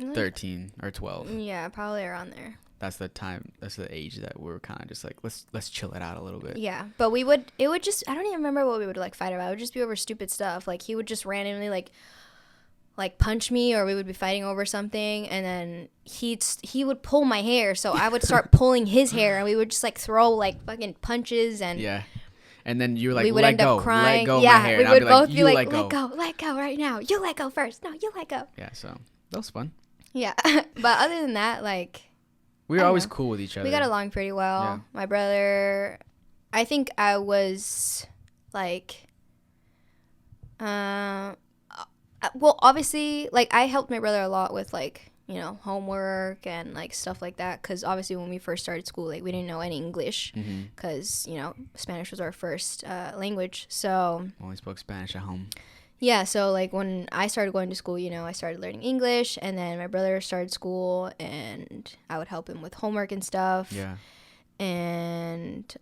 Speaker 2: 13 or 12.
Speaker 1: Yeah, probably around there.
Speaker 2: that's the time, that's the age that we're kind of just like, let's chill it out a little bit.
Speaker 1: Yeah, but it would just, I don't even remember what we would like fight about. It would just be over stupid stuff. Like he would just randomly like punch me, or we would be fighting over something, and then he would pull my hair, so I would start pulling his hair, and we would just like throw like fucking punches, and
Speaker 2: yeah. And then you're like,
Speaker 1: we would end up crying.
Speaker 2: Let go of my hair.
Speaker 1: We would both
Speaker 2: be like,
Speaker 1: let go right now. You let go first. No, you let go.
Speaker 2: Yeah, so that was fun.
Speaker 1: Yeah, but other than that, like,
Speaker 2: we were always cool with each other.
Speaker 1: We got along pretty well. Yeah. My brother, I think I was like, well, obviously, like, I helped my brother a lot with like, you know, homework and like stuff like that, because obviously when we first started school, like, we didn't know any English, because you know, Spanish was our first language, so
Speaker 2: only spoke Spanish at home.
Speaker 1: Yeah, so like when I started going to school, you know, I started learning English, and then my brother started school, and I would help him with homework and stuff.
Speaker 2: Yeah.
Speaker 1: And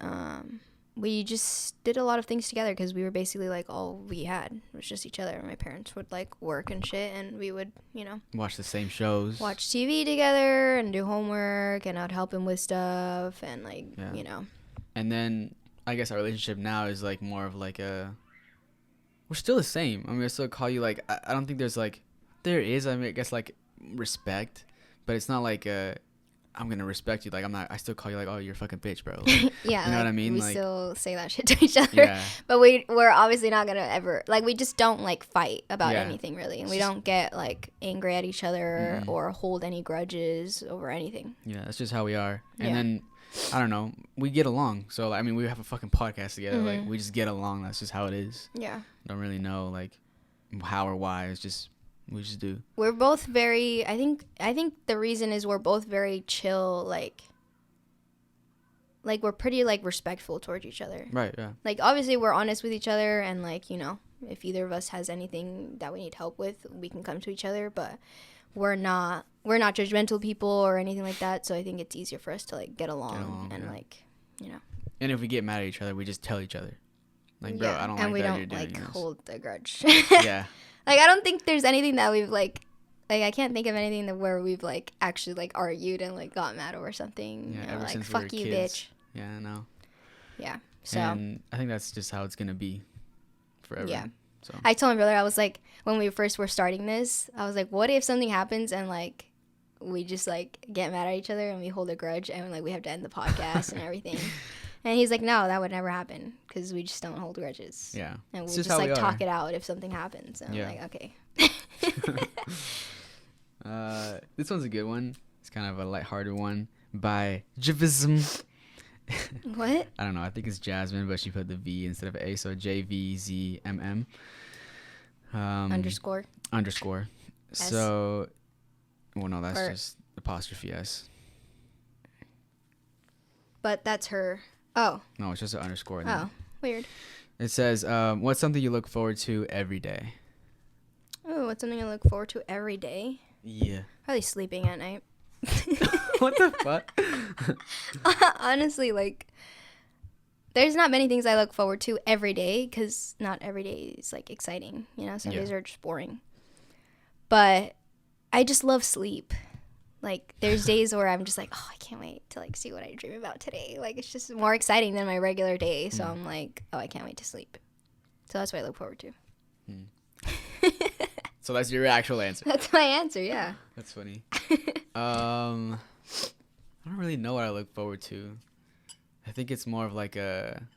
Speaker 1: we just did a lot of things together, because we were basically like all we had was just each other. My parents would like work and shit, and we would, you know,
Speaker 2: watch the same shows,
Speaker 1: watch TV together and do homework, and I'd help him with stuff, and like, you know. And
Speaker 2: then I guess our relationship now is like more of like a, we're still the same. I mean, I still call you like, I don't think there's like, there is, I mean, I guess like respect, but it's not like I'm gonna respect you. Like, I still call you like, oh, you're a fucking bitch, bro. Like,
Speaker 1: yeah,
Speaker 2: you know what I mean?
Speaker 1: We
Speaker 2: like,
Speaker 1: still say that shit to each other. Yeah. But we're obviously not gonna ever, like, we just don't like fight about anything really, and we don't get like angry at each other or hold any grudges over anything.
Speaker 2: Yeah, that's just how we are. And then I don't know, we get along. So I mean, we have a fucking podcast together. Like, we just get along. That's just how it is.
Speaker 1: Yeah.
Speaker 2: Don't really know like how or why. It's just, we just do.
Speaker 1: We're both very, I think the reason is we're both very chill, like we're pretty like respectful towards each other.
Speaker 2: Right, yeah.
Speaker 1: Like, obviously we're honest with each other, and like, you know, if either of us has anything that we need help with, we can come to each other, but we're not judgmental people or anything like that, so I think it's easier for us to like get along and like, you know. And
Speaker 2: if we get mad at each other, we just tell each other. Like, bro, I don't like that you're doing this. And we don't
Speaker 1: like hold the grudge.
Speaker 2: Yeah.
Speaker 1: Like, I don't think there's anything that we've like I can't think of anything that where we've like actually like argued and like got mad over something.
Speaker 2: Yeah,
Speaker 1: you know,
Speaker 2: ever
Speaker 1: like,
Speaker 2: since
Speaker 1: fuck
Speaker 2: we were
Speaker 1: you,
Speaker 2: kids.
Speaker 1: bitch.
Speaker 2: Yeah, I know.
Speaker 1: Yeah. So.
Speaker 2: And I think that's just how it's gonna be forever.
Speaker 1: Yeah.
Speaker 2: So.
Speaker 1: I told my brother, I was like, when we first were starting this, I was like, what if something happens and like we just like get mad at each other and we hold a grudge and like we have to end the podcast and everything. And he's like, no, that would never happen, because we just don't hold grudges.
Speaker 2: Yeah.
Speaker 1: And we'll just like talk it out if something happens. And I'm like, okay.
Speaker 2: This one's a good one. It's kind of a lighthearted one by Javism.
Speaker 1: What?
Speaker 2: I don't know. I think it's Jasmine, but she put the V instead of A, so JVZMM.
Speaker 1: Underscore.
Speaker 2: S. So, well, no, that's just apostrophe S.
Speaker 1: But that's her. Oh.
Speaker 2: No, it's just an underscore.
Speaker 1: Oh, weird.
Speaker 2: It says, what's something you look forward to every day?
Speaker 1: Oh, what's something I look forward to every day?
Speaker 2: Yeah.
Speaker 1: Probably sleeping at night.
Speaker 2: What the fuck?
Speaker 1: Honestly, like, there's not many things I look forward to every day, because not every day is like exciting. You know, some days are just boring. But I just love sleep. Like, there's days where I'm just like, oh, I can't wait to like see what I dream about today. Like, it's just more exciting than my regular day. So I'm like, oh, I can't wait to sleep. So that's what I look forward to.
Speaker 2: So that's your actual answer.
Speaker 1: That's my answer, yeah.
Speaker 2: That's funny. I don't really know what I look forward to. I think it's more of like I'm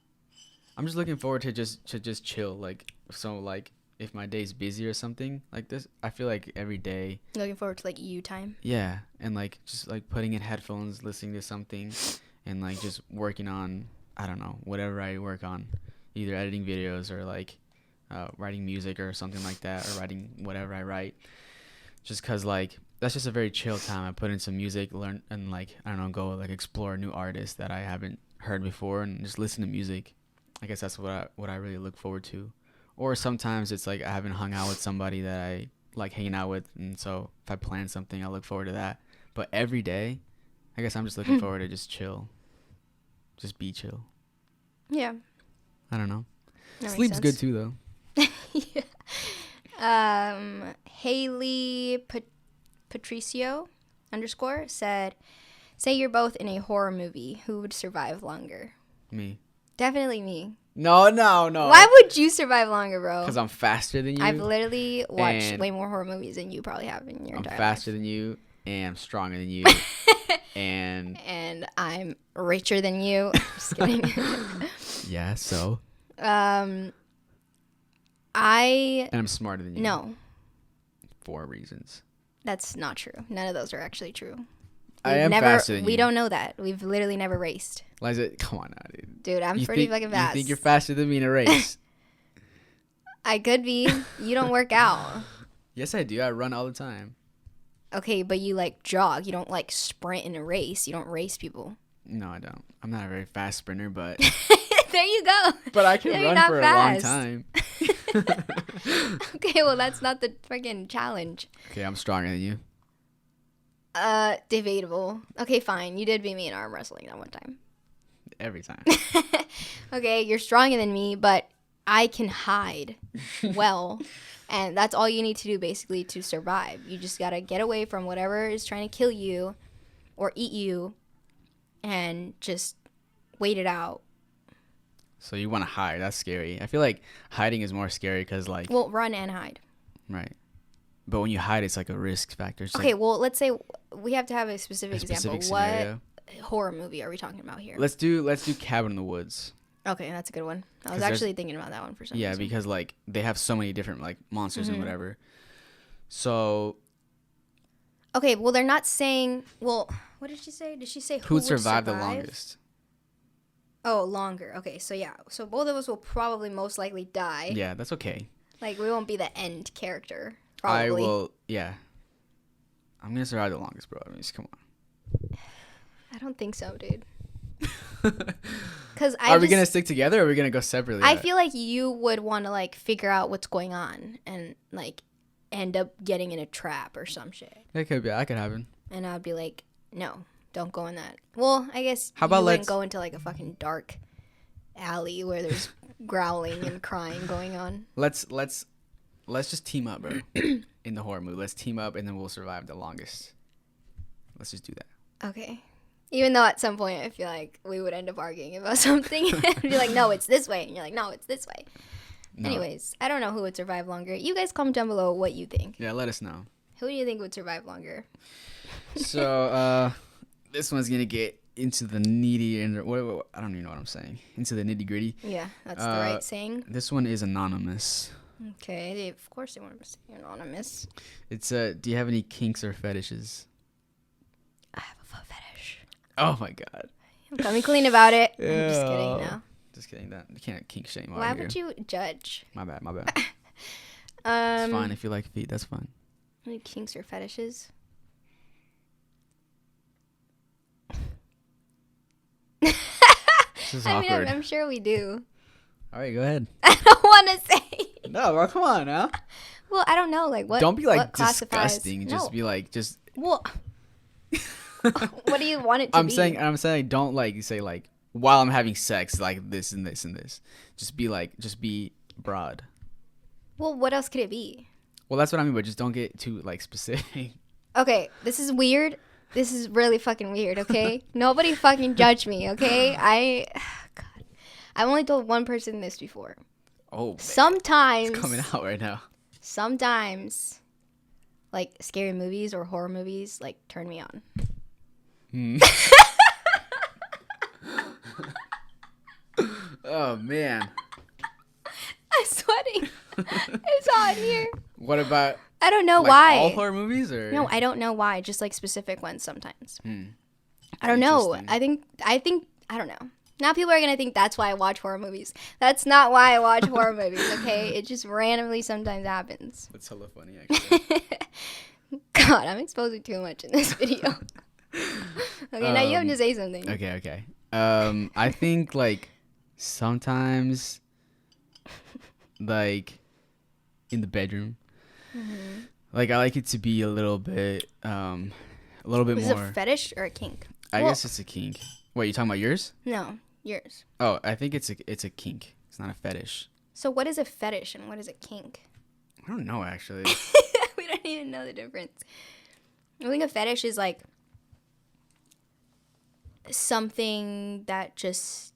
Speaker 2: just looking forward to just chill. Like, so like if my day's busy or something like this, I feel like every day.
Speaker 1: Looking forward to like you time.
Speaker 2: Yeah, and like just like putting in headphones, listening to something, and like just working on, I don't know, whatever I work on, either editing videos or like writing music or something like that, or writing whatever I write. Just cause like that's just a very chill time. I put in some music, learn, and like, I don't know, go like explore new artists that I haven't heard before, and just listen to music. I guess that's what I really look forward to. Or sometimes it's like I haven't hung out with somebody that I like hanging out with, and so if I plan something, I look forward to that. But every day, I guess I'm just looking forward to just chill. Just be chill.
Speaker 1: Yeah.
Speaker 2: I don't know. Sleep's good too, though.
Speaker 1: Haley Patricio _ said, Say you're both in a horror movie. Who would survive longer?
Speaker 2: Me.
Speaker 1: Definitely me.
Speaker 2: No.
Speaker 1: Why would you survive longer, bro?
Speaker 2: Because I'm faster than you.
Speaker 1: I've literally watched way more horror movies than you probably have in your entire life.
Speaker 2: I'm faster than you, and I'm stronger than you,
Speaker 1: and I'm richer than you. Just kidding.
Speaker 2: Yeah, so.
Speaker 1: And
Speaker 2: I'm smarter than you.
Speaker 1: No.
Speaker 2: 4 reasons.
Speaker 1: That's not true. None of those are actually true.
Speaker 2: I am faster than you.
Speaker 1: We don't know that. We've literally never raced.
Speaker 2: Liza, come on now, dude.
Speaker 1: Dude, I'm pretty fucking fast.
Speaker 2: You think you're faster than me in a race?
Speaker 1: I could be. You don't work out.
Speaker 2: Yes, I do. I run all the time.
Speaker 1: Okay, but you like jog. You don't like sprint in a race. You don't race people.
Speaker 2: No, I don't. I'm not a very fast sprinter, but...
Speaker 1: There you go.
Speaker 2: But I can run for fast. A long time.
Speaker 1: Okay, well, that's not the freaking challenge.
Speaker 2: Okay, I'm stronger than you.
Speaker 1: Debatable. Okay, fine. You did beat me in arm wrestling that one time.
Speaker 2: Every time.
Speaker 1: Okay, you're stronger than me, but I can hide well. And that's all you need to do, basically, to survive. You just gotta get away from whatever is trying to kill you or eat you and just wait it out.
Speaker 2: So you want to hide. That's scary. I feel like hiding is more scary because, like...
Speaker 1: Well, run and hide.
Speaker 2: Right. But when you hide, it's like a risk factor. It's
Speaker 1: okay,
Speaker 2: like,
Speaker 1: well, let's say we have to have a specific example.
Speaker 2: Scenario.
Speaker 1: What horror movie are we talking about here?
Speaker 2: Let's do Cabin in the Woods.
Speaker 1: Okay, that's a good one. I was actually thinking about that one for some reason.
Speaker 2: Yeah, because like they have so many different like monsters and whatever. So.
Speaker 1: Okay, well, they're not saying. Well, what did she say? Did she say who would survive
Speaker 2: the longest?
Speaker 1: Oh, longer. Okay, so yeah, so both of us will probably most likely die.
Speaker 2: Yeah, that's okay.
Speaker 1: Like we won't be the end character. Probably.
Speaker 2: I will. Yeah. I'm gonna survive the longest, bro. I mean, just come on.
Speaker 1: I don't think so, dude. Because
Speaker 2: are we gonna stick together or are we gonna go separately?
Speaker 1: I feel like you would want to like figure out what's going on and like end up getting in a trap or some shit.
Speaker 2: It could be. That could happen.
Speaker 1: And I'd be like, no, don't go in that. Well, I guess
Speaker 2: how about
Speaker 1: wouldn't go into like a fucking dark alley where there's growling and crying going on.
Speaker 2: Let's just team up, bro. In the horror movie, let's team up and then we'll survive the longest. Let's just do that.
Speaker 1: Okay. Even though at some point I feel like we would end up arguing about something and be like, no, it's this way. And you're like, no, it's this way. No. Anyways, I don't know who would survive longer. You guys comment down below what you think.
Speaker 2: Yeah, let us know.
Speaker 1: Who do you think would survive longer?
Speaker 2: So, this one's going to get into the needy and what I don't even know what I'm saying. Into the nitty gritty.
Speaker 1: Yeah, that's the right saying.
Speaker 2: This one is anonymous.
Speaker 1: Okay, of course they want to say anonymous.
Speaker 2: It's do you have any kinks or fetishes?
Speaker 1: I have a foot fetish.
Speaker 2: Oh my god.
Speaker 1: I'm coming clean about it.
Speaker 2: Yeah.
Speaker 1: I'm just kidding now.
Speaker 2: Just kidding. That you can't kink shame.
Speaker 1: Why would you judge?
Speaker 2: My bad. It's fine if you like feet. That's fine.
Speaker 1: Any kinks or fetishes?
Speaker 2: This is awkward.
Speaker 1: I'm sure we do.
Speaker 2: All right, go ahead.
Speaker 1: I don't want to say.
Speaker 2: No, bro, come on now.
Speaker 1: Well, I don't know. Like what?
Speaker 2: Don't be like
Speaker 1: what
Speaker 2: disgusting.
Speaker 1: No.
Speaker 2: Just be like
Speaker 1: Well, what do you want it to be?
Speaker 2: I'm saying don't like say like while I'm having sex like this and this and this. Just be broad.
Speaker 1: Well, what else could it be?
Speaker 2: Well, that's what I mean, but just don't get too like specific.
Speaker 1: Okay, this is weird. This is really fucking weird. Okay, nobody fucking judge me. Okay, God, I've only told one person this before.
Speaker 2: Oh, man.
Speaker 1: Sometimes
Speaker 2: it's coming out right now.
Speaker 1: Sometimes, like scary movies or horror movies, like turn me on.
Speaker 2: Oh man,
Speaker 1: I'm sweating. It's hot in here.
Speaker 2: What about?
Speaker 1: I don't know
Speaker 2: like
Speaker 1: why.
Speaker 2: All horror movies, or
Speaker 1: no? I don't know why. Just like specific ones sometimes. I don't know. I think I don't know. Now people are gonna think that's why I watch horror movies. That's not why I watch horror movies. Okay, it just randomly sometimes happens.
Speaker 2: That's hella funny, actually.
Speaker 1: God, I'm exposing too much in this video. Okay, now you have to say something.
Speaker 2: Okay. I think like sometimes, like in the bedroom, like I like it to be a little bit more.
Speaker 1: Is it a fetish or a kink?
Speaker 2: I guess it's a kink. Wait, you talking about yours?
Speaker 1: No, yours.
Speaker 2: Oh, I think it's a kink. It's not a fetish.
Speaker 1: So what is a fetish and what is a kink?
Speaker 2: I don't know, actually.
Speaker 1: We don't even know the difference. I think a fetish is like something that just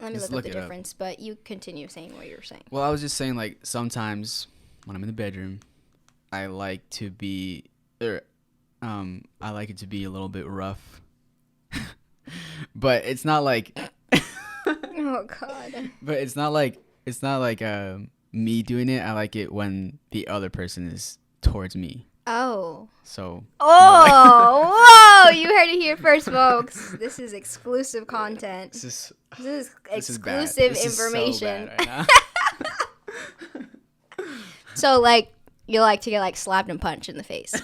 Speaker 1: let me look up the difference, but you continue saying what you're saying.
Speaker 2: Well, I was just saying, like, sometimes when I'm in the bedroom, I like to be, I like it to be a little bit rough, but it's not like,
Speaker 1: oh God.
Speaker 2: But it's not like me doing it. I like it when the other person is towards me.
Speaker 1: Oh.
Speaker 2: So.
Speaker 1: Oh, whoa! You heard it here first, folks. This is exclusive content. This is exclusive information. This is so bad right now. So, like, you like to get, like, slapped and punched in the face.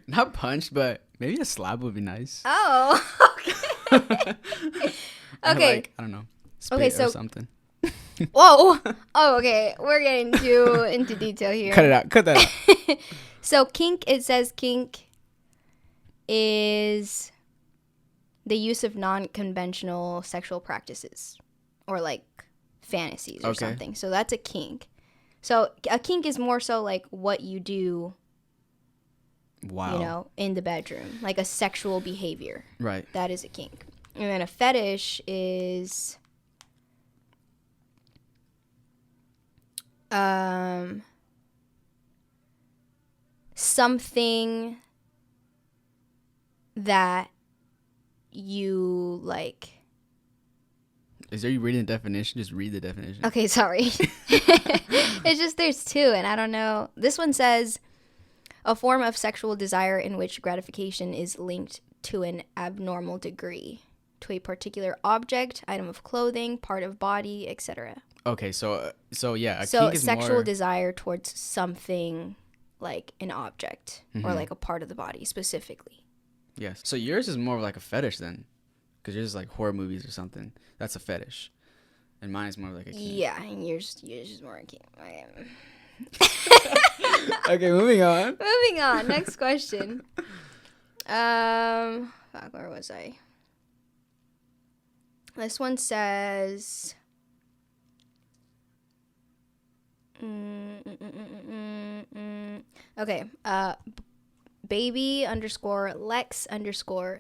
Speaker 2: Not punched, but maybe a slap would be nice.
Speaker 1: Oh, okay. Okay.
Speaker 2: Like, I don't know. Spit or something.
Speaker 1: Whoa. Oh, okay. We're getting too into detail here.
Speaker 2: Cut it out. Cut that out.
Speaker 1: So, it says kink is the use of non-conventional sexual practices or, like, fantasies or something. So, that's a kink. So, a kink is more so, like, what you do,
Speaker 2: wow,
Speaker 1: you know, in the bedroom. Like, a sexual behavior.
Speaker 2: Right.
Speaker 1: That is a kink. And then a fetish is... something that you like.
Speaker 2: Is there you reading the definition? Just read the definition.
Speaker 1: Okay, sorry. It's just there's two, and I don't know. This one says a form of sexual desire in which gratification is linked to an abnormal degree, to a particular object, item of clothing, part of body, etc.
Speaker 2: Okay, so yeah,
Speaker 1: kink is sexual more... desire towards something like an object or like a part of the body specifically.
Speaker 2: Yes. So yours is more of like a fetish then, because yours is like horror movies or something. That's a fetish, and mine is more like a kink.
Speaker 1: Yeah, and yours is more a kink.
Speaker 2: Okay, moving on.
Speaker 1: Moving on. Next question. Where was I? This one says. Okay. Baby_Lex_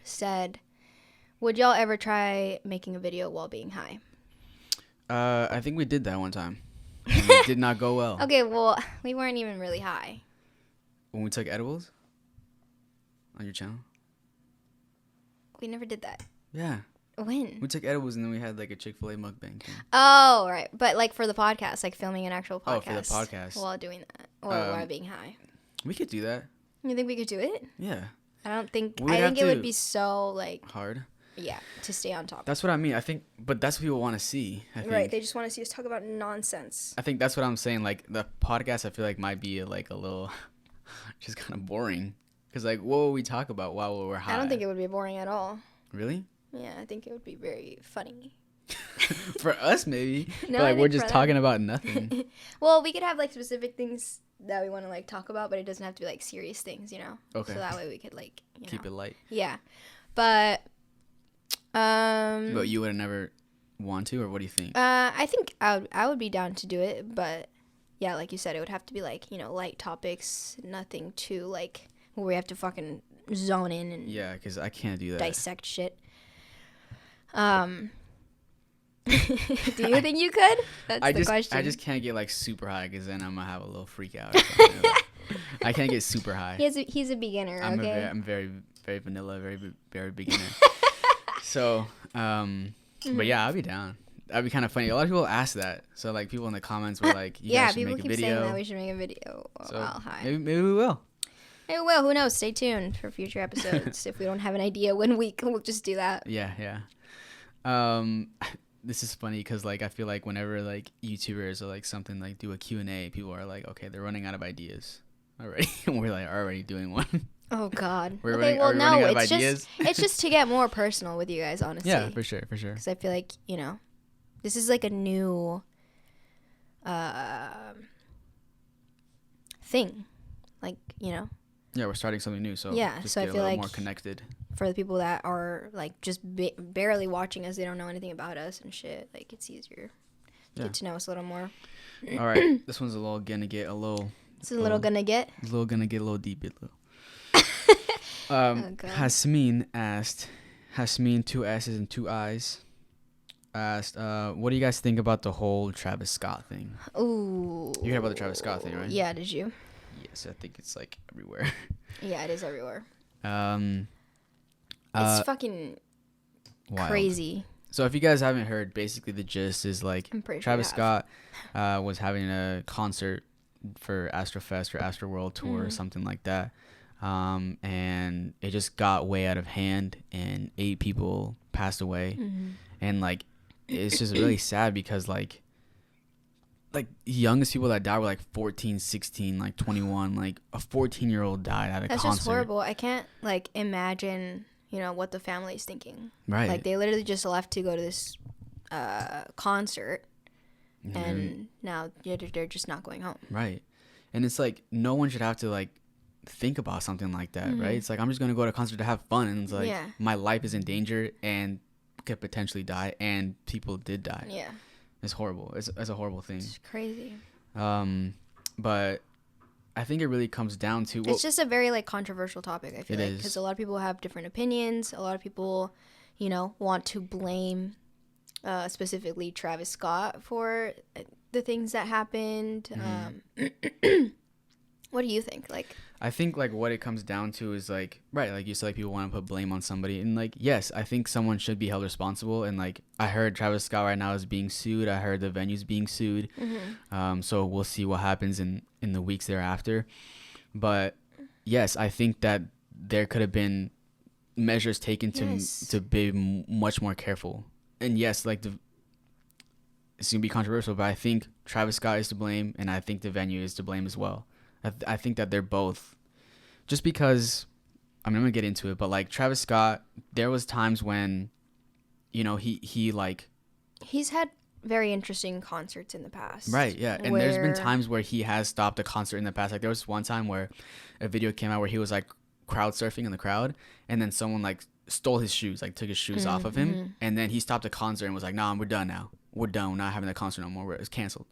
Speaker 1: said, would y'all ever try making a video while being high?
Speaker 2: I think we did that one time. And it did not go well.
Speaker 1: Okay, well, we weren't even really high.
Speaker 2: When we took edibles? On your channel?
Speaker 1: We never did that.
Speaker 2: Yeah.
Speaker 1: When?
Speaker 2: We took edibles and then we had like a Chick-fil-A mukbang thing.
Speaker 1: Oh, right. But like for the podcast, like filming an actual podcast.
Speaker 2: Oh, for the podcast.
Speaker 1: While doing that. Or while being high.
Speaker 2: We could do that.
Speaker 1: You think we could do it?
Speaker 2: Yeah.
Speaker 1: I think it would be so like
Speaker 2: hard.
Speaker 1: Yeah, to stay on top.
Speaker 2: That's what I mean. But that's what people want to see. I think.
Speaker 1: Right, they just want to see us talk about nonsense.
Speaker 2: I think that's what I'm saying. Like the podcast, I feel like might be like a little, just kind of boring. Cause like, what will we talk about while we're high?
Speaker 1: I don't think it would be boring at all.
Speaker 2: Really?
Speaker 1: Yeah, I think it would be very funny.
Speaker 2: For us, maybe. No, but, like we're just talking about nothing.
Speaker 1: Well, we could have like specific things that we want to like talk about, but it doesn't have to be like serious things, you know.
Speaker 2: Okay.
Speaker 1: So that way we could like
Speaker 2: keep it light.
Speaker 1: Yeah, but.
Speaker 2: But you would never want to, or what do you think?
Speaker 1: I think I would be down to do it, but yeah, like you said, it would have to be like, you know, light topics, nothing too like where we have to fucking zone in and
Speaker 2: because I can't do that.
Speaker 1: Dissect shit. Do you think you could? That's the question.
Speaker 2: I just can't get like super high because then I'm gonna have a little freak out. Or something. I can't get super high.
Speaker 1: He's a beginner.
Speaker 2: I'm very very vanilla, very very beginner. So, but yeah, I'll be down. That'd be kind of funny. A lot of people ask that. So, like, people in the comments were like, you guys should make a video. Yeah, people keep saying that
Speaker 1: we should make a video while high.
Speaker 2: Maybe we will.
Speaker 1: Maybe we will. Who knows? Stay tuned for future episodes. If we don't have an idea when we'll just do that.
Speaker 2: Yeah. This is funny because, like, I feel like whenever, like, YouTubers or, like, something, like, do a Q&A, people are like, okay, they're running out of ideas already. We're, like, already doing one.
Speaker 1: Oh God. It's just to get more personal with you guys, honestly.
Speaker 2: Yeah, for sure.
Speaker 1: Because I feel like, you know, this is like a new thing, like, you know.
Speaker 2: Yeah, we're starting something new, so
Speaker 1: yeah.
Speaker 2: Just
Speaker 1: so
Speaker 2: get
Speaker 1: I feel like
Speaker 2: more connected.
Speaker 1: For the people that are like just barely watching us, they don't know anything about us and shit. Like it's easier to get to know us a little more.
Speaker 2: All right, this one's gonna get a little.
Speaker 1: This is a little gonna get.
Speaker 2: A little gonna get a little deep. Hasmin asked, Hasmin, 2 S's and 2 I's, asked, what do you guys think about the whole Travis Scott thing?
Speaker 1: Ooh.
Speaker 2: You heard about the Travis Scott thing, right?
Speaker 1: Yeah, did you?
Speaker 2: Yes, I think it's like everywhere.
Speaker 1: Yeah, it is everywhere.
Speaker 2: It's
Speaker 1: fucking
Speaker 2: wild.
Speaker 1: Crazy.
Speaker 2: So if you guys haven't heard, basically the gist is like Travis Scott was having a concert for Astrofest or Astroworld Tour or something like that. And it just got way out of hand and 8 people passed away. And like it's just really sad because like youngest people that died were like 14, 16, like 21. Like a 14-year-old died at a concert.
Speaker 1: That's just horrible. I can't like imagine, what the family's thinking.
Speaker 2: Right.
Speaker 1: Like they literally just left to go to this concert and now they're just not going home.
Speaker 2: Right. And it's like no one should have to like think about something like that, right? It's like I'm just going to go to a concert to have fun, and it's like my life is in danger and could potentially die, and people did die.
Speaker 1: Yeah.
Speaker 2: It's horrible. It's a horrible thing.
Speaker 1: It's crazy.
Speaker 2: But I think it really comes down to...
Speaker 1: it's just a very, like, controversial topic, I feel like. Because a lot of people have different opinions. A lot of people, want to blame specifically Travis Scott for the things that happened. What do you think? Like...
Speaker 2: I think like what it comes down to is like, right, like you said, like people want to put blame on somebody, and like, yes, I think someone should be held responsible. And like I heard Travis Scott right now is being sued. I heard the venue's being sued. So we'll see what happens in the weeks thereafter. But yes, I think that there could have been measures taken to be much more careful. And yes, like it's gonna be controversial, but I think Travis Scott is to blame, and I think the venue is to blame as well. I think that they're both, just because, I'm going to get into it, but like Travis Scott, there was times when, he like...
Speaker 1: He's had very interesting concerts in the past.
Speaker 2: Right, yeah. And there's been times where he has stopped a concert in the past. Like there was one time where a video came out where he was like crowd surfing in the crowd, and then someone like stole his shoes, like took his shoes off of him. And then he stopped a concert and was like, nah, we're done now. We're done. We're not having that concert no more. It's canceled.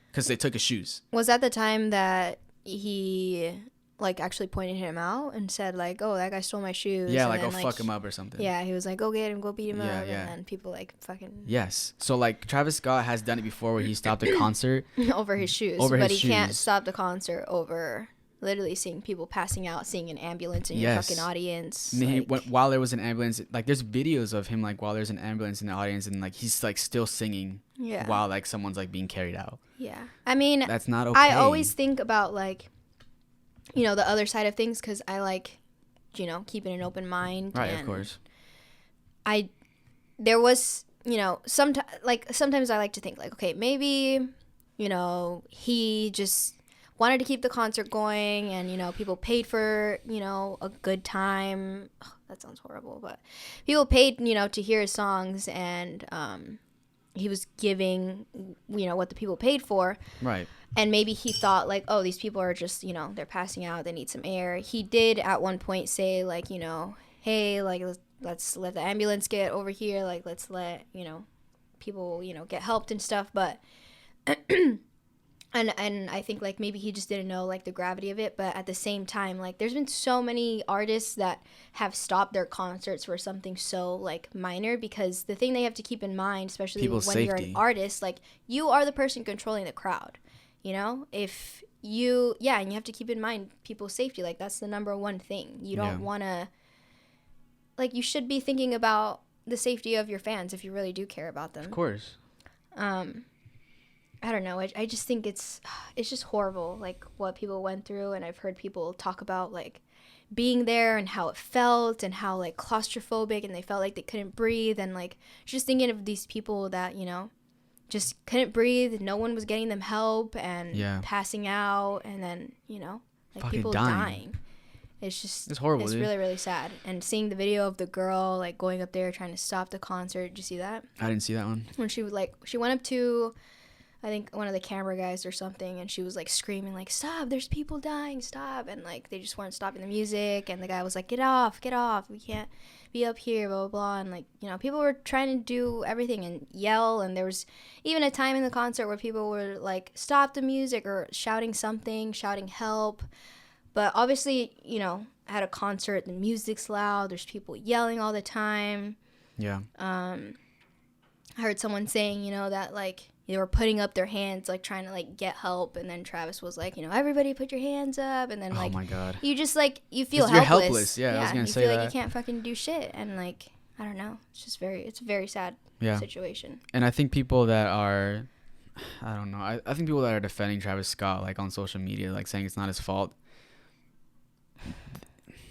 Speaker 2: Because they took his shoes.
Speaker 1: Was that the time that he like actually pointed him out and said like, oh, that guy stole my shoes?
Speaker 2: Yeah, like, go fuck him up or something.
Speaker 1: Yeah, he was like, go get him, go beat him up. And then people like fucking...
Speaker 2: Yes. So like Travis Scott has done it before where he stopped a concert
Speaker 1: over his shoes. But he can't stop the concert over literally seeing people passing out, seeing an ambulance in your fucking audience.
Speaker 2: And while there was an ambulance, like there's videos of him like while there's an ambulance in the audience, and like he's like still singing while like someone's like being carried out.
Speaker 1: Yeah. I mean,
Speaker 2: that's not okay.
Speaker 1: I always think about like, the other side of things, because I like, keeping an open mind.
Speaker 2: Right, of course.
Speaker 1: There was, sometimes I like to think like, okay, maybe, he just wanted to keep the concert going, and, people paid for, a good time. Ugh, that sounds horrible, but people paid, to hear his songs, and he was giving, what the people paid for.
Speaker 2: Right.
Speaker 1: And maybe he thought like, oh, these people are just, they're passing out, they need some air. He did at one point say like, hey, like, let's let the ambulance get over here. Like, let's let, people, get helped and stuff. But, and I think like maybe he just didn't know like the gravity of it. But at the same time, like there's been so many artists that have stopped their concerts for something so like minor, because the thing they have to keep in mind, especially
Speaker 2: people's
Speaker 1: when
Speaker 2: safety.
Speaker 1: You're an artist, like you are the person controlling the crowd. If you, and you have to keep in mind people's safety. Like, that's the number one thing. You don't want to, like, you should be thinking about the safety of your fans if you really do care about them.
Speaker 2: Of course.
Speaker 1: I don't know. I just think it's just horrible, like, what people went through. And I've heard people talk about, like, being there and how it felt and how, like, claustrophobic, and they felt like they couldn't breathe. And, like, just thinking of these people that, just couldn't breathe. No one was getting them help, and passing out, and then like fucking people dying. It's
Speaker 2: horrible.
Speaker 1: It's really, really sad. And seeing the video of the girl like going up there trying to stop the concert. Did you see that?
Speaker 2: I didn't see that one.
Speaker 1: When she went up to, I think, one of the camera guys or something, and she was like screaming like, stop, there's people dying, stop. And like they just weren't stopping the music, and the guy was like, get off, we can't be up here, blah blah blah. And like, people were trying to do everything and yell, and there was even a time in the concert where people were like, stop the music, or shouting something, shouting help. But obviously, at a concert, the music's loud, there's people yelling all the time.
Speaker 2: Yeah.
Speaker 1: I heard someone saying, you know, that like they were putting up their hands, like trying to like get help, and then Travis was like, you know, everybody put your hands up, and then like,
Speaker 2: oh my God,
Speaker 1: you just like you feel
Speaker 2: helpless.
Speaker 1: You're
Speaker 2: helpless. Yeah, I was gonna say
Speaker 1: you
Speaker 2: feel
Speaker 1: like you can't fucking do shit, and like I don't know, it's a very sad situation.
Speaker 2: And I think people that are, I don't know, I think people that are defending Travis Scott like on social media, like saying it's not his fault.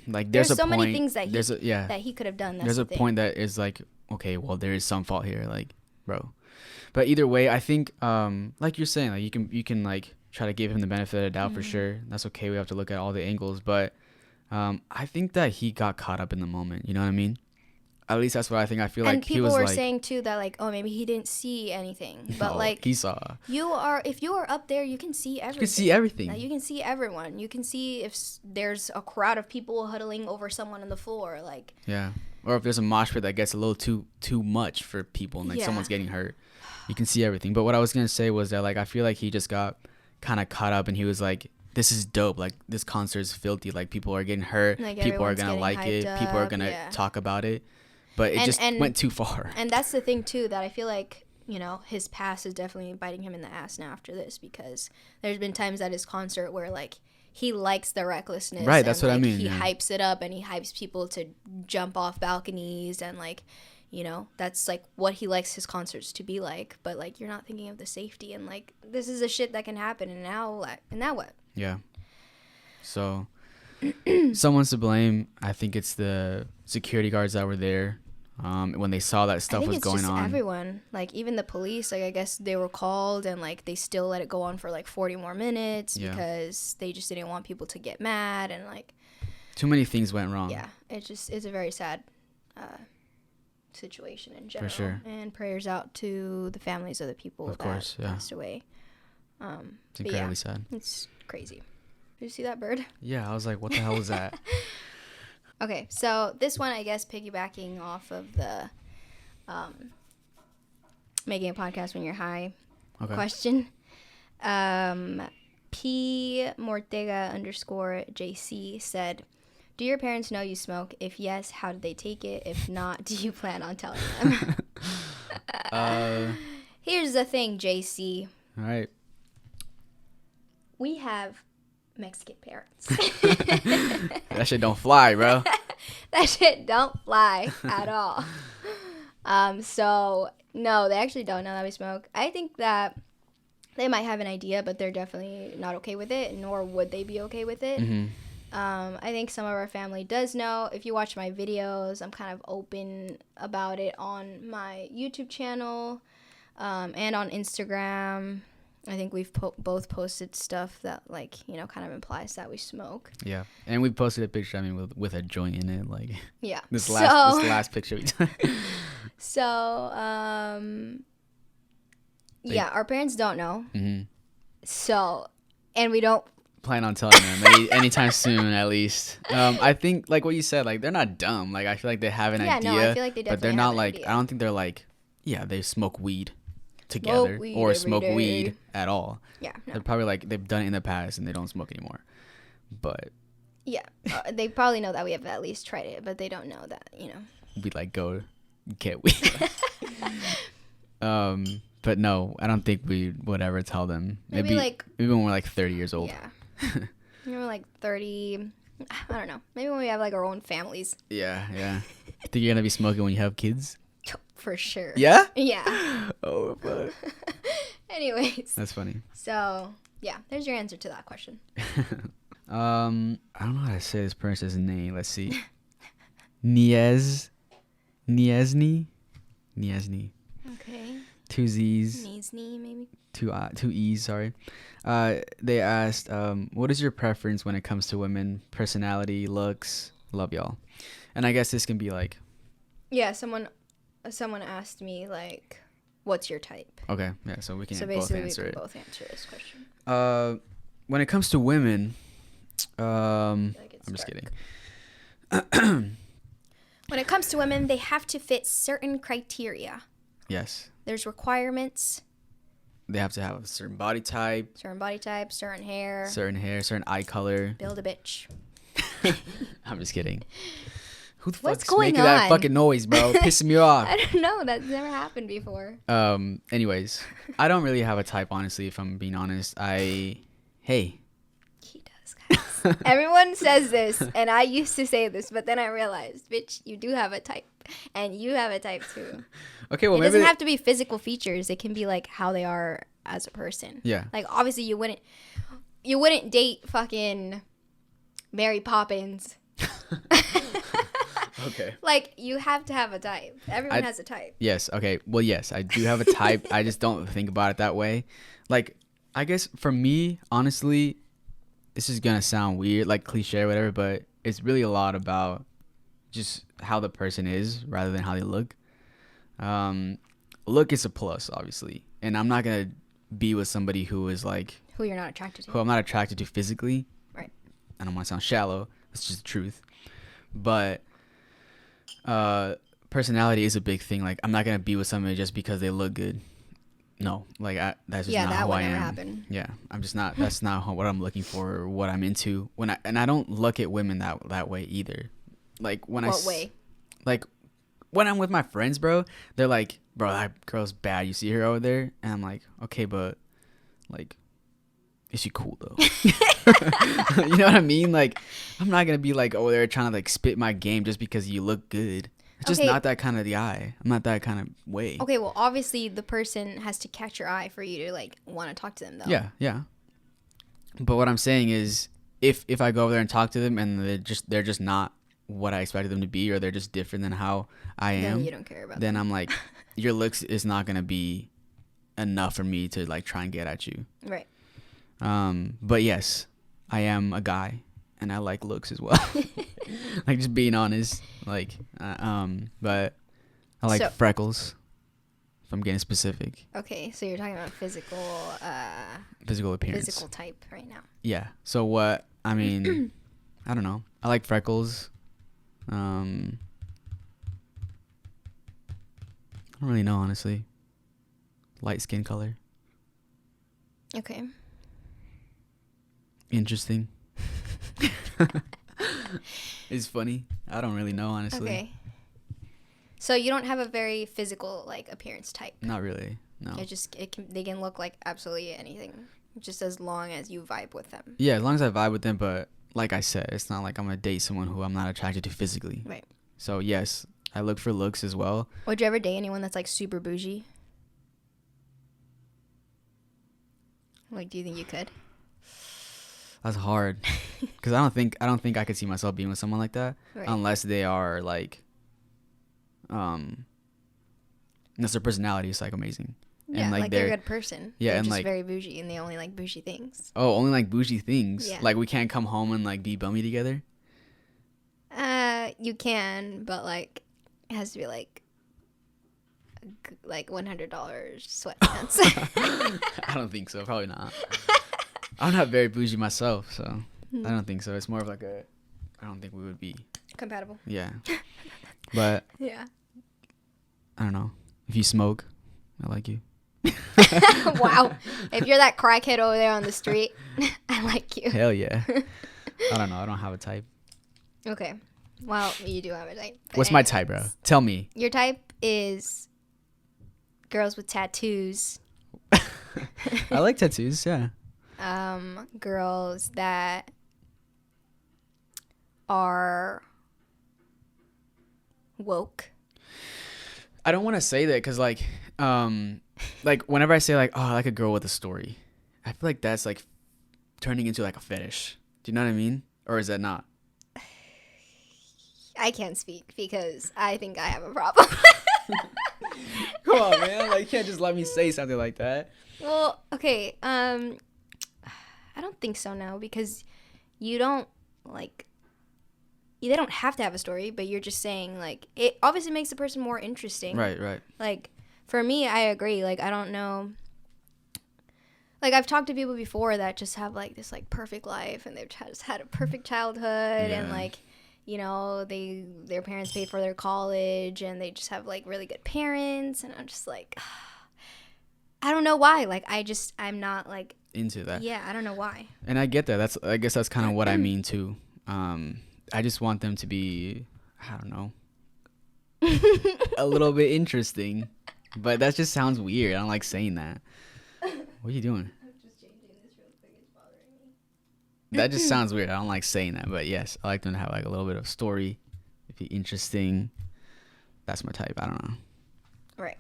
Speaker 2: Like there's so many
Speaker 1: things that he could have done.
Speaker 2: There's a point that is like, okay, well there is some fault here, like, bro. But either way, I think like you're saying, like you can like try to give him the benefit of the doubt for sure. That's okay. We have to look at all the angles, but I think that he got caught up in the moment. You know what I mean? At least that's what I think. I feel like he was like...
Speaker 1: And people were saying, too, that, like, oh, maybe he didn't see anything. But, like...
Speaker 2: he saw.
Speaker 1: If you are up there, you can see everything.
Speaker 2: You can see everything.
Speaker 1: Like, you can see everyone. You can see if there's a crowd of people huddling over someone on the floor, like...
Speaker 2: Yeah. Or if there's a mosh pit that gets a little too much for people and, like, someone's getting hurt. You can see everything. But what I was going to say was that, like, I feel like he just got kind of caught up and he was like... This is dope. Like, this concert is filthy. Like, people are getting hurt. Like, people are going to like it. People are going to talk about it. But it just went too far.
Speaker 1: And that's the thing, too, that I feel like, you know, his past is definitely biting him in the ass now after this, because there's been times at his concert where, like, he likes the recklessness.
Speaker 2: Right, that's what I mean.
Speaker 1: He hypes it up, and he hypes people to jump off balconies, and, like, you know, that's, like, what he likes his concerts to be like. But, like, you're not thinking of the safety, and, like, this is the shit that can happen, and now what? Yeah.
Speaker 2: So, someone's to blame. I think it's the security guards that were there. When they saw that stuff was going on. I think it's just
Speaker 1: everyone. Like, even the police, like, I guess they were called and, like, they still let it go on for, like, 40 more minutes because they just didn't want people to get mad and, like...
Speaker 2: Too many things went wrong.
Speaker 1: Yeah. It's a very sad situation in general.
Speaker 2: For sure.
Speaker 1: And prayers out to the families of the people that passed away.
Speaker 2: It's incredibly sad.
Speaker 1: It's crazy. Did you see that bird?
Speaker 2: Yeah, I was like, what the hell was that?
Speaker 1: Okay, so this one, I guess, piggybacking off of the making a podcast when you're high question. P Mortega _JC said, do your parents know you smoke? If yes, how did they take it? If not, do you plan on telling them? Here's the thing, JC.
Speaker 2: All right.
Speaker 1: We have Mexican parents.
Speaker 2: That shit don't fly, bro.
Speaker 1: That shit don't fly at all. So no, they actually don't know that we smoke. I think that they might have an idea, but they're definitely not okay with it, nor would they be okay with it.
Speaker 2: Mm-hmm.
Speaker 1: I think some of our family does know. If you watch my videos, I'm kind of open about it on my YouTube channel, and on Instagram. I think we've both posted stuff that, like, you know, kind of implies that we smoke.
Speaker 2: Yeah, and we posted a picture, I mean, with a joint in it, like.
Speaker 1: Yeah.
Speaker 2: This last picture we took.
Speaker 1: So, yeah, our parents don't know.
Speaker 2: Mm-hmm.
Speaker 1: So, and we don't
Speaker 2: plan on telling them anytime soon, at least. I think, like what you said, like, they're not dumb. Like, I feel like they have an idea. Yeah, no, I feel like they definitely but they're not like, idea. I don't think they're like, yeah, they smoke weed together or smoke weed at all.
Speaker 1: Yeah, no.
Speaker 2: They're probably like they've done it in the past and they don't smoke anymore. But
Speaker 1: yeah, they probably know that we have at least tried it, but they don't know that, you know,
Speaker 2: we like go get weed. But no, I don't think we would ever tell them. Maybe when we're like 30 years old.
Speaker 1: Yeah. Maybe we're like 30. I don't know. Maybe when we have like our own families.
Speaker 2: Yeah. Think you're gonna be smoking when you have kids?
Speaker 1: For sure.
Speaker 2: Yeah?
Speaker 1: Yeah.
Speaker 2: Oh, fuck.
Speaker 1: Anyways.
Speaker 2: That's funny.
Speaker 1: So, yeah, there's your answer to that question.
Speaker 2: I don't know how to say this person's name. Let's see. Niesny.
Speaker 1: Okay.
Speaker 2: 2 Z's.
Speaker 1: Niesny, maybe.
Speaker 2: 2 E's, sorry. They asked, what is your preference when it comes to women? Personality, looks? Love y'all. And I guess this can be like...
Speaker 1: Yeah, someone asked me, like, what's your type?
Speaker 2: Okay, yeah, so we can both answer it.
Speaker 1: Both answer this question.
Speaker 2: When it comes to women, I'm just kidding.
Speaker 1: When it comes to women, they have to fit certain criteria.
Speaker 2: Yes.
Speaker 1: There's requirements.
Speaker 2: They have to have a certain body type.
Speaker 1: Certain hair.
Speaker 2: Certain eye color.
Speaker 1: Build a bitch.
Speaker 2: I'm just kidding. Who the fuck's making that fucking noise, bro? Pissing me off.
Speaker 1: I don't know. That's never happened before.
Speaker 2: Anyways, I don't really have a type, honestly, if I'm being honest. Hey.
Speaker 1: He does, guys. Everyone says this, and I used to say this, but then I realized, bitch, you do have a type, and you have a type too.
Speaker 2: Okay, well,
Speaker 1: it doesn't have to be physical features. It can be like how they are as a person.
Speaker 2: Yeah.
Speaker 1: Like obviously, you wouldn't date fucking Mary Poppins.
Speaker 2: Okay.
Speaker 1: Like, you have to have a type. Everyone has a type.
Speaker 2: Yes. Okay. Well, yes, I do have a type. I just don't think about it that way. Like, I guess for me, honestly, this is going to sound weird, like cliche or whatever, but it's really a lot about just how the person is rather than how they look. Look is a plus, obviously. And I'm not going to be with somebody who is like...
Speaker 1: Who you're not attracted to.
Speaker 2: Who I'm not attracted to physically.
Speaker 1: Right.
Speaker 2: I don't want to sound shallow. That's just the truth. But... personality is a big thing. Like, I'm not gonna be with somebody just because they look good. No, like that's just not who I am. Happen. Yeah, I'm just not. That's not what I'm looking for or what I'm into. I don't look at women that way either. Like when
Speaker 1: what way?
Speaker 2: Like when I'm with my friends, bro, they're like, bro, that girl's bad. You see her over there, and I'm like, okay, but like, is she cool though? You know what I mean? Like, I'm not gonna be like, oh, they're trying to like spit my game just because you look good. It's just not that kind of the eye. I'm not that kind of way.
Speaker 1: Okay, well, obviously the person has to catch your eye for you to like want to talk to them, though.
Speaker 2: Yeah. But what I'm saying is, if I go over there and talk to them and they're just not what I expected them to be, or they're just different than how I am,
Speaker 1: then you don't care about
Speaker 2: then
Speaker 1: them.
Speaker 2: I'm like, your looks is not gonna be enough for me to like try and get at you.
Speaker 1: Right.
Speaker 2: But yes, I am a guy and I like looks as well. Like, just being honest, like, but I like freckles, if I'm getting specific.
Speaker 1: Okay, so you're talking about physical
Speaker 2: appearance.
Speaker 1: Physical type right now.
Speaker 2: Yeah. So what, I mean, I don't know. I like freckles. I don't really know, honestly. Light skin color.
Speaker 1: Okay.
Speaker 2: Interesting. It's funny. I don't really know, honestly.
Speaker 1: Okay. So you don't have a very physical like appearance type.
Speaker 2: Not really. No.
Speaker 1: They can look like absolutely anything, just as long as you vibe with them.
Speaker 2: Yeah, as long as I vibe with them, but like I said, it's not like I'm gonna date someone who I'm not attracted to physically.
Speaker 1: Right.
Speaker 2: So yes, I look for looks as well.
Speaker 1: Would you ever date anyone that's like super bougie? Like, do you think you could?
Speaker 2: That's hard, because I don't think I could see myself being with someone like that, right, unless they are like, unless their personality is like amazing.
Speaker 1: Yeah,
Speaker 2: and
Speaker 1: like they're a good person.
Speaker 2: Yeah,
Speaker 1: they're
Speaker 2: and
Speaker 1: just
Speaker 2: like
Speaker 1: very bougie, and they only like bougie things.
Speaker 2: Oh, only like bougie things.
Speaker 1: Yeah.
Speaker 2: Like we can't come home and like be bummy together.
Speaker 1: You can, but like it has to be like $100 sweatpants.
Speaker 2: I don't think so. Probably not. I'm not very bougie myself, so I don't think so. It's more of like I don't think we would be
Speaker 1: compatible.
Speaker 2: Yeah. But
Speaker 1: yeah.
Speaker 2: I don't know. If you smoke, I like you.
Speaker 1: Wow. If you're that crackhead over there on the street, I like you.
Speaker 2: Hell yeah. I don't know. I don't have a type.
Speaker 1: Okay. Well, you do have a type.
Speaker 2: What's my type, bro? Tell me.
Speaker 1: Your type is girls with tattoos.
Speaker 2: I like tattoos, yeah.
Speaker 1: Girls that are woke.
Speaker 2: I don't want to say that because like whenever I say like, oh, I like a girl with a story, I feel like that's like turning into like a fetish. Do you know what I mean? Or is that not?
Speaker 1: I can't speak because I think I have a problem.
Speaker 2: Come on, man. Like, you can't just let me say something like that.
Speaker 1: Well, okay. I don't think so now because you don't like. They don't have to have a story, but you're just saying like it obviously makes the person more interesting.
Speaker 2: Right.
Speaker 1: Like for me, I agree. Like I don't know. Like I've talked to people before that just have like this like perfect life and they've just had a perfect childhood and like, you know, their parents paid for their college and they just have like really good parents and I'm just like, I don't know why. Like I'm not like
Speaker 2: into that.
Speaker 1: Yeah, I don't know why.
Speaker 2: And I get that. I guess that's kind of what I mean too. I just want them to be, I don't know, a little bit interesting. But that just sounds weird. I don't like saying that. What are you doing?
Speaker 1: I'm just changing this real quick. It's bothering me.
Speaker 2: That just sounds weird. I don't like saying that. But yes, I like them to have like a little bit of story. Be interesting. That's my type. I don't know.
Speaker 1: Right.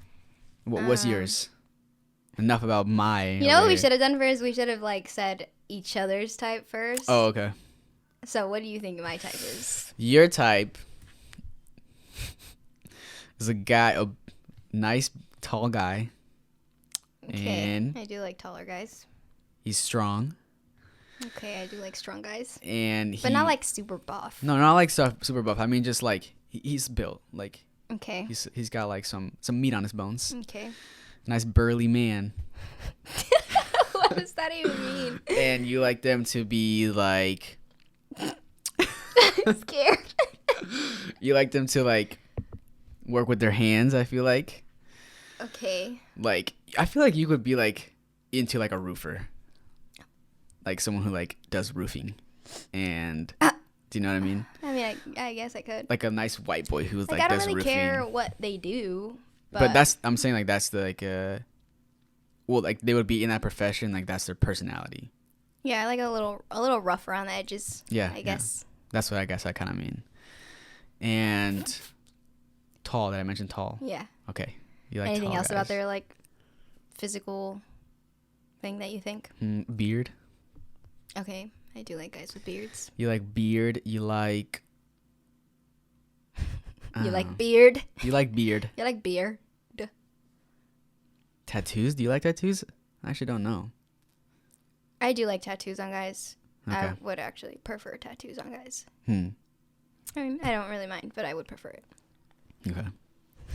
Speaker 2: What's yours? Enough about my.
Speaker 1: You know what we should have done first? We should have like said each other's type first.
Speaker 2: Oh, okay.
Speaker 1: So what do you think my type is?
Speaker 2: Your type is a guy, a nice tall guy.
Speaker 1: Okay. And I do like taller guys.
Speaker 2: He's strong.
Speaker 1: Okay, I do like strong guys.
Speaker 2: But
Speaker 1: not like super buff.
Speaker 2: No, not like super buff. I mean, just like he's built. Like
Speaker 1: okay.
Speaker 2: He's got like some meat on his bones.
Speaker 1: Okay.
Speaker 2: Nice burly man.
Speaker 1: What does that even mean?
Speaker 2: And you like them to be like.
Speaker 1: I'm scared.
Speaker 2: You like them to like work with their hands. I feel like.
Speaker 1: Okay.
Speaker 2: Like I feel like you could be like into like a roofer. Like someone who like does roofing, and do you know what I mean?
Speaker 1: I mean, I guess I could.
Speaker 2: Like a nice white boy who's like
Speaker 1: I
Speaker 2: does
Speaker 1: don't really
Speaker 2: roofing.
Speaker 1: care what they do,
Speaker 2: but that's I'm saying like that's the like well like they would be in that profession, like that's their personality.
Speaker 1: Yeah, like a little rough around the edges.
Speaker 2: Yeah,
Speaker 1: I guess
Speaker 2: that's what I guess I kind of mean. And tall. Did I mention tall?
Speaker 1: Yeah.
Speaker 2: Okay. You like
Speaker 1: anything
Speaker 2: tall
Speaker 1: else
Speaker 2: guys.
Speaker 1: about their like physical thing that you think?
Speaker 2: Beard.
Speaker 1: Okay, I do like guys with beards.
Speaker 2: You like beard. You like.
Speaker 1: You like beard.
Speaker 2: You like beard.
Speaker 1: You like beard.
Speaker 2: Tattoos? Do you like tattoos? I actually don't know.
Speaker 1: I do like tattoos on guys.
Speaker 2: Okay.
Speaker 1: I would actually prefer tattoos on guys.
Speaker 2: I
Speaker 1: mean, I don't really mind, but I would prefer it.
Speaker 2: Okay.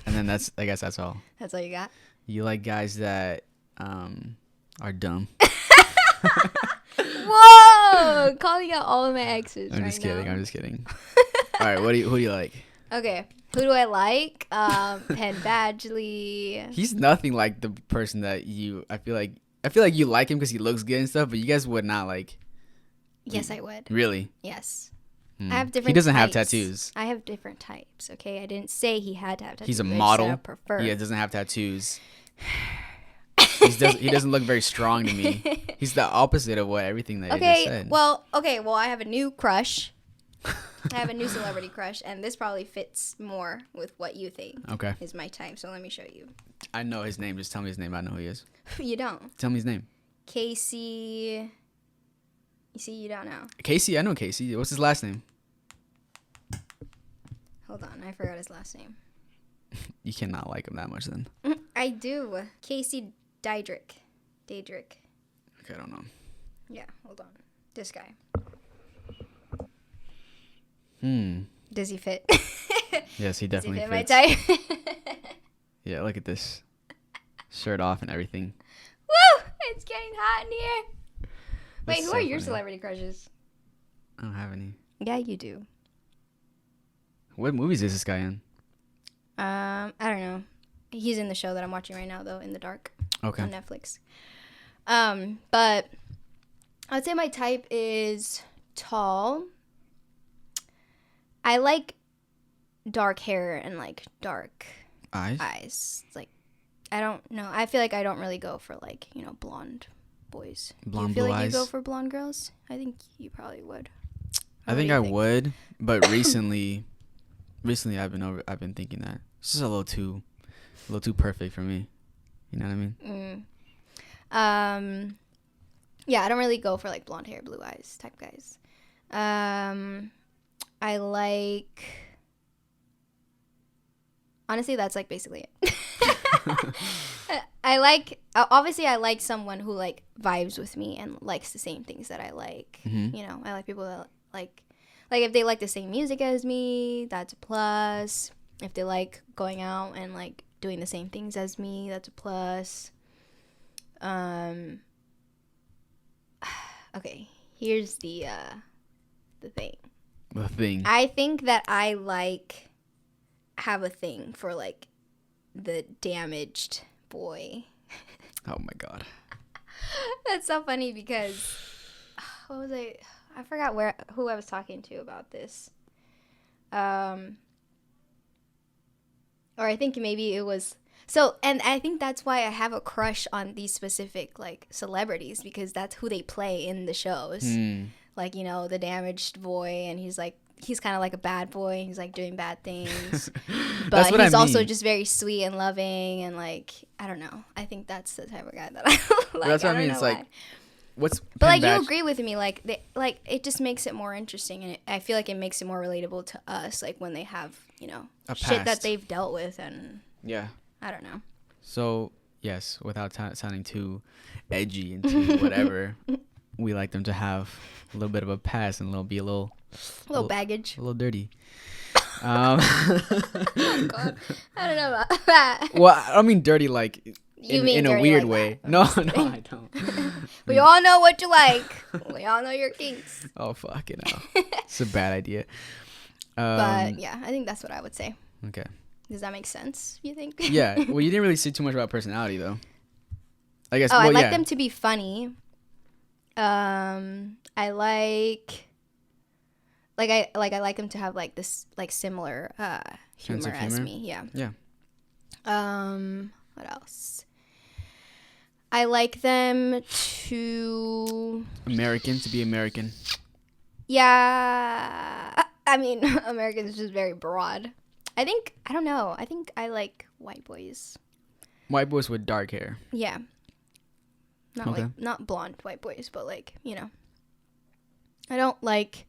Speaker 2: And then I guess that's all.
Speaker 1: That's all you got?
Speaker 2: You like guys that are dumb.
Speaker 1: Whoa! Calling out all of my exes.
Speaker 2: I'm just kidding. All right, who do you like?
Speaker 1: Okay, who do I like? Penn Badgley.
Speaker 2: He's nothing like the person that you. I feel like you like him because he looks good and stuff, but you guys would not like.
Speaker 1: Yes, I would.
Speaker 2: Really?
Speaker 1: Yes. I have different.
Speaker 2: He doesn't
Speaker 1: types.
Speaker 2: have tattoos.
Speaker 1: I have different types. Okay, I didn't say he had to have tattoos.
Speaker 2: He's a model. Yeah, doesn't have tattoos. He doesn't look very strong to me. He's the opposite of everything that you just said.
Speaker 1: Well, I have a new crush. I have a new celebrity crush, and this probably fits more with what you think is my type. So let me show you.
Speaker 2: I know his name. Just tell me his name. I know who he is.
Speaker 1: You don't.
Speaker 2: Tell me his name.
Speaker 1: Casey. You see, you don't know.
Speaker 2: Casey, I know Casey. What's his last name?
Speaker 1: Hold on, I forgot his last name.
Speaker 2: You cannot like him that much then.
Speaker 1: I do. Casey Diedrich. Okay,
Speaker 2: I don't know.
Speaker 1: Yeah, hold on. This guy. Does he fit?
Speaker 2: Yes, he definitely
Speaker 1: fits.
Speaker 2: Does he fit my type? Yeah, look at this. Shirt off and everything.
Speaker 1: Woo! It's getting hot in here. Wait, who are your celebrity crushes?
Speaker 2: I don't have any.
Speaker 1: Yeah, you do.
Speaker 2: What movies is this guy in?
Speaker 1: I don't know. He's in the show that I'm watching right now, though, In the Dark.
Speaker 2: Okay.
Speaker 1: On Netflix. But I'd say my type is tall. I like dark hair and like dark eyes. Like, I don't know. I feel like I don't really go for like, blonde boys.
Speaker 2: Blonde,
Speaker 1: do you feel
Speaker 2: blue
Speaker 1: like
Speaker 2: eyes?
Speaker 1: You go for blonde girls? I think you probably would.
Speaker 2: I think I would, but recently I've been thinking that this is a little too perfect for me. You know what I mean?
Speaker 1: Yeah, I don't really go for like blonde hair, blue eyes type guys. I like. Honestly, that's like basically it. I like someone who like vibes with me and likes the same things that I like.
Speaker 2: Mm-hmm.
Speaker 1: I like people that like if they like the same music as me, that's a plus. If they like going out and like doing the same things as me, that's a plus. Okay, here's the thing.
Speaker 2: The thing.
Speaker 1: I think that I have a thing for like the damaged boy.
Speaker 2: Oh my god.
Speaker 1: That's so funny because what was I I forgot who I was talking to about this. Or I think maybe it was so, and I think that's why I have a crush on these specific like celebrities, because that's who they play in the shows. Like, you know, the damaged boy, and he's kind of like a bad boy. He's like doing bad things, but he's also just very sweet and loving, and like, I don't know. I think that's the type of guy that I like.
Speaker 2: That's what I mean. It's like, but
Speaker 1: like, you agree with me, like it just makes it more interesting, and I feel like it makes it more relatable to us, like when they have, you know, shit that they've dealt with, and I don't know.
Speaker 2: So yes, without sounding too edgy into whatever, we like them to have a little bit of a past and be a little
Speaker 1: baggage,
Speaker 2: a little dirty.
Speaker 1: Oh God, I don't know about that.
Speaker 2: Well, I mean dirty like in a weird like way. No, I don't.
Speaker 1: We all know what you like. We all know your kinks.
Speaker 2: Oh fucking hell, it's a bad idea.
Speaker 1: But yeah, I think that's what I would say.
Speaker 2: Okay.
Speaker 1: Does that make sense, you think?
Speaker 2: Yeah. Well, you didn't really say too much about personality, though. I guess.
Speaker 1: Oh, I like them to be funny. I like them to have like this like similar humor as me. Yeah.
Speaker 2: Yeah.
Speaker 1: What else? I like them to
Speaker 2: be American.
Speaker 1: Yeah. I mean, American is just very broad. I don't know. I think I like white boys.
Speaker 2: White boys with dark hair.
Speaker 1: Yeah. Not blonde white boys, but like, you know. I don't like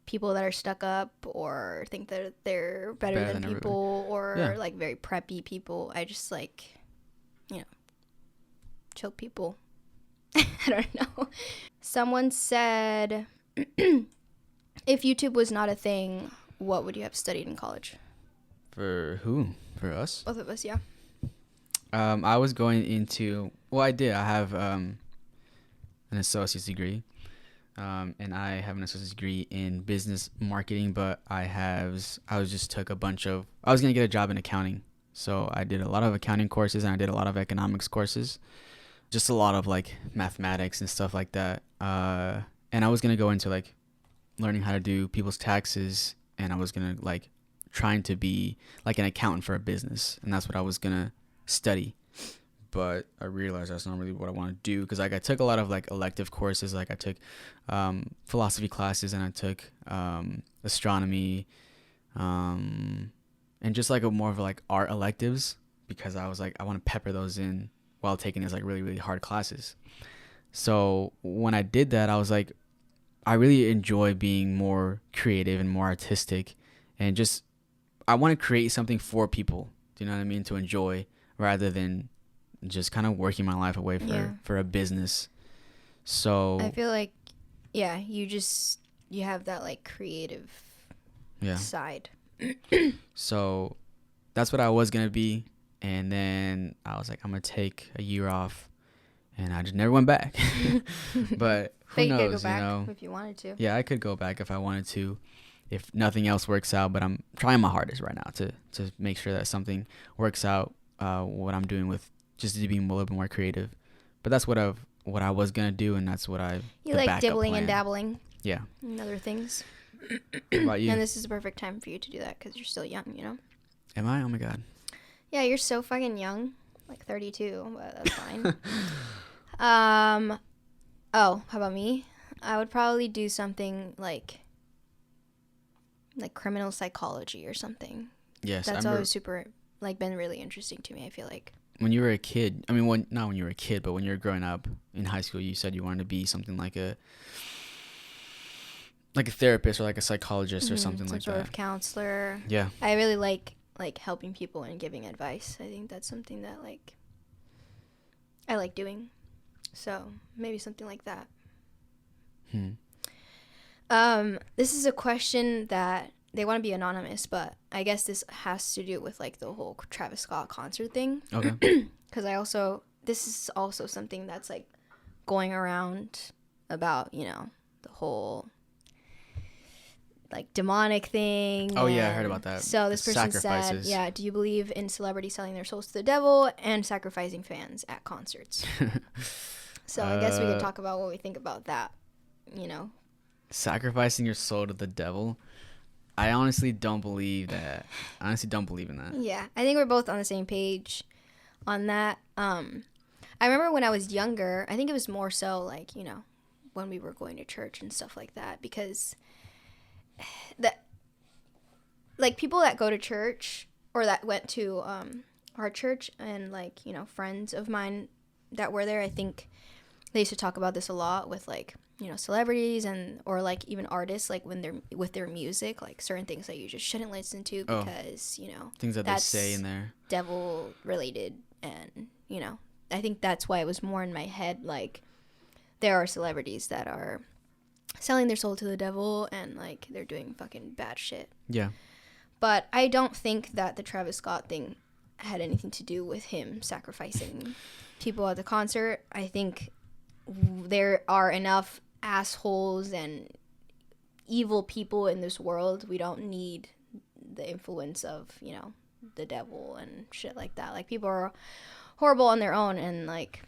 Speaker 1: people that are stuck up or think that they're better than people or like very preppy people. I just like, you know, chill people. I don't know. Someone said, if YouTube was not a thing, what would you have studied in college?
Speaker 2: For who? For us?
Speaker 1: Both of us, yeah.
Speaker 2: I was going into... Well, I did. I have an associate's degree. And I have an associate's degree in business marketing, but I took a bunch of... I was going to get a job in accounting. So I did a lot of accounting courses, and I did a lot of economics courses. Just a lot of, like, mathematics and stuff like that. And I was going to go into, like, learning how to do people's taxes, and I was going to, like... trying to be like an accountant for a business, and that's what I was gonna study, but I realized that's not really what I want to do, because like I took a lot of like elective courses, like I took philosophy classes, and I took astronomy, and just like more of like art electives, because I was like I want to pepper those in while taking these like really, really hard classes. So when I did that, I was like, I really enjoy being more creative and more artistic, and just I want to create something for people, do you know what I mean, to enjoy, rather than just kind of working my life away for a business. So
Speaker 1: I feel like, yeah, you have that like creative side.
Speaker 2: So that's what I was going to be. And then I was like, I'm going to take a year off, and I just never went back. But who knows,
Speaker 1: you could go back if you wanted to.
Speaker 2: Yeah, I could go back if I wanted to, if nothing else works out, but I'm trying my hardest right now to make sure that something works out, what I'm doing with just to being a little bit more creative. But that's what I was going to do, and that's what You like
Speaker 1: dibbling and dabbling.
Speaker 2: Yeah.
Speaker 1: And other things.
Speaker 2: What about you?
Speaker 1: And this is the perfect time for you to do that, because you're still young, you know?
Speaker 2: Am I? Oh my God.
Speaker 1: Yeah, you're so fucking young. Like 32, but that's fine. Oh, how about me? I would probably do something like criminal psychology or something.
Speaker 2: Yes,
Speaker 1: that's always super been really interesting to me, I feel like.
Speaker 2: When you were a kid, I mean, not when you were a kid, but when you were growing up in high school, you said you wanted to be something like a therapist or like a psychologist or something like that. Some sort of
Speaker 1: counselor.
Speaker 2: Yeah.
Speaker 1: I really like helping people and giving advice. I think that's something that I like doing. So maybe something like that. This is a question that they want to be anonymous, but I guess this has to do with like the whole Travis Scott concert thing.
Speaker 2: Okay.
Speaker 1: Because this is also something that's like going around about, you know, the whole like demonic thing.
Speaker 2: Oh yeah, I heard about that.
Speaker 1: So this person said, yeah, do you believe in celebrities selling their souls to the devil and sacrificing fans at concerts? So I guess we could talk about what we think about that, you know.
Speaker 2: Sacrificing your soul to the devil. I honestly don't believe that. I honestly don't believe in that.
Speaker 1: Yeah, I think we're both on the same page on that. I remember when I was younger, I think it was more so like, you know, when we were going to church and stuff like that, because like people that go to church or that went to our church and like, you know, friends of mine that were there, I think they used to talk about this a lot with like, you know, celebrities and or like even artists, like when they're with their music, like certain things that you just shouldn't listen to because, you know,
Speaker 2: things that they say in there
Speaker 1: devil related. And, you know, I think that's why it was more in my head, like there are celebrities that are selling their soul to the devil and like they're doing fucking bad shit.
Speaker 2: Yeah.
Speaker 1: But I don't think that the Travis Scott thing had anything to do with him sacrificing people at the concert. I think there are enough assholes and evil people in this world. We don't need the influence of, you know, the devil and shit like that. Like, people are horrible on their own, and like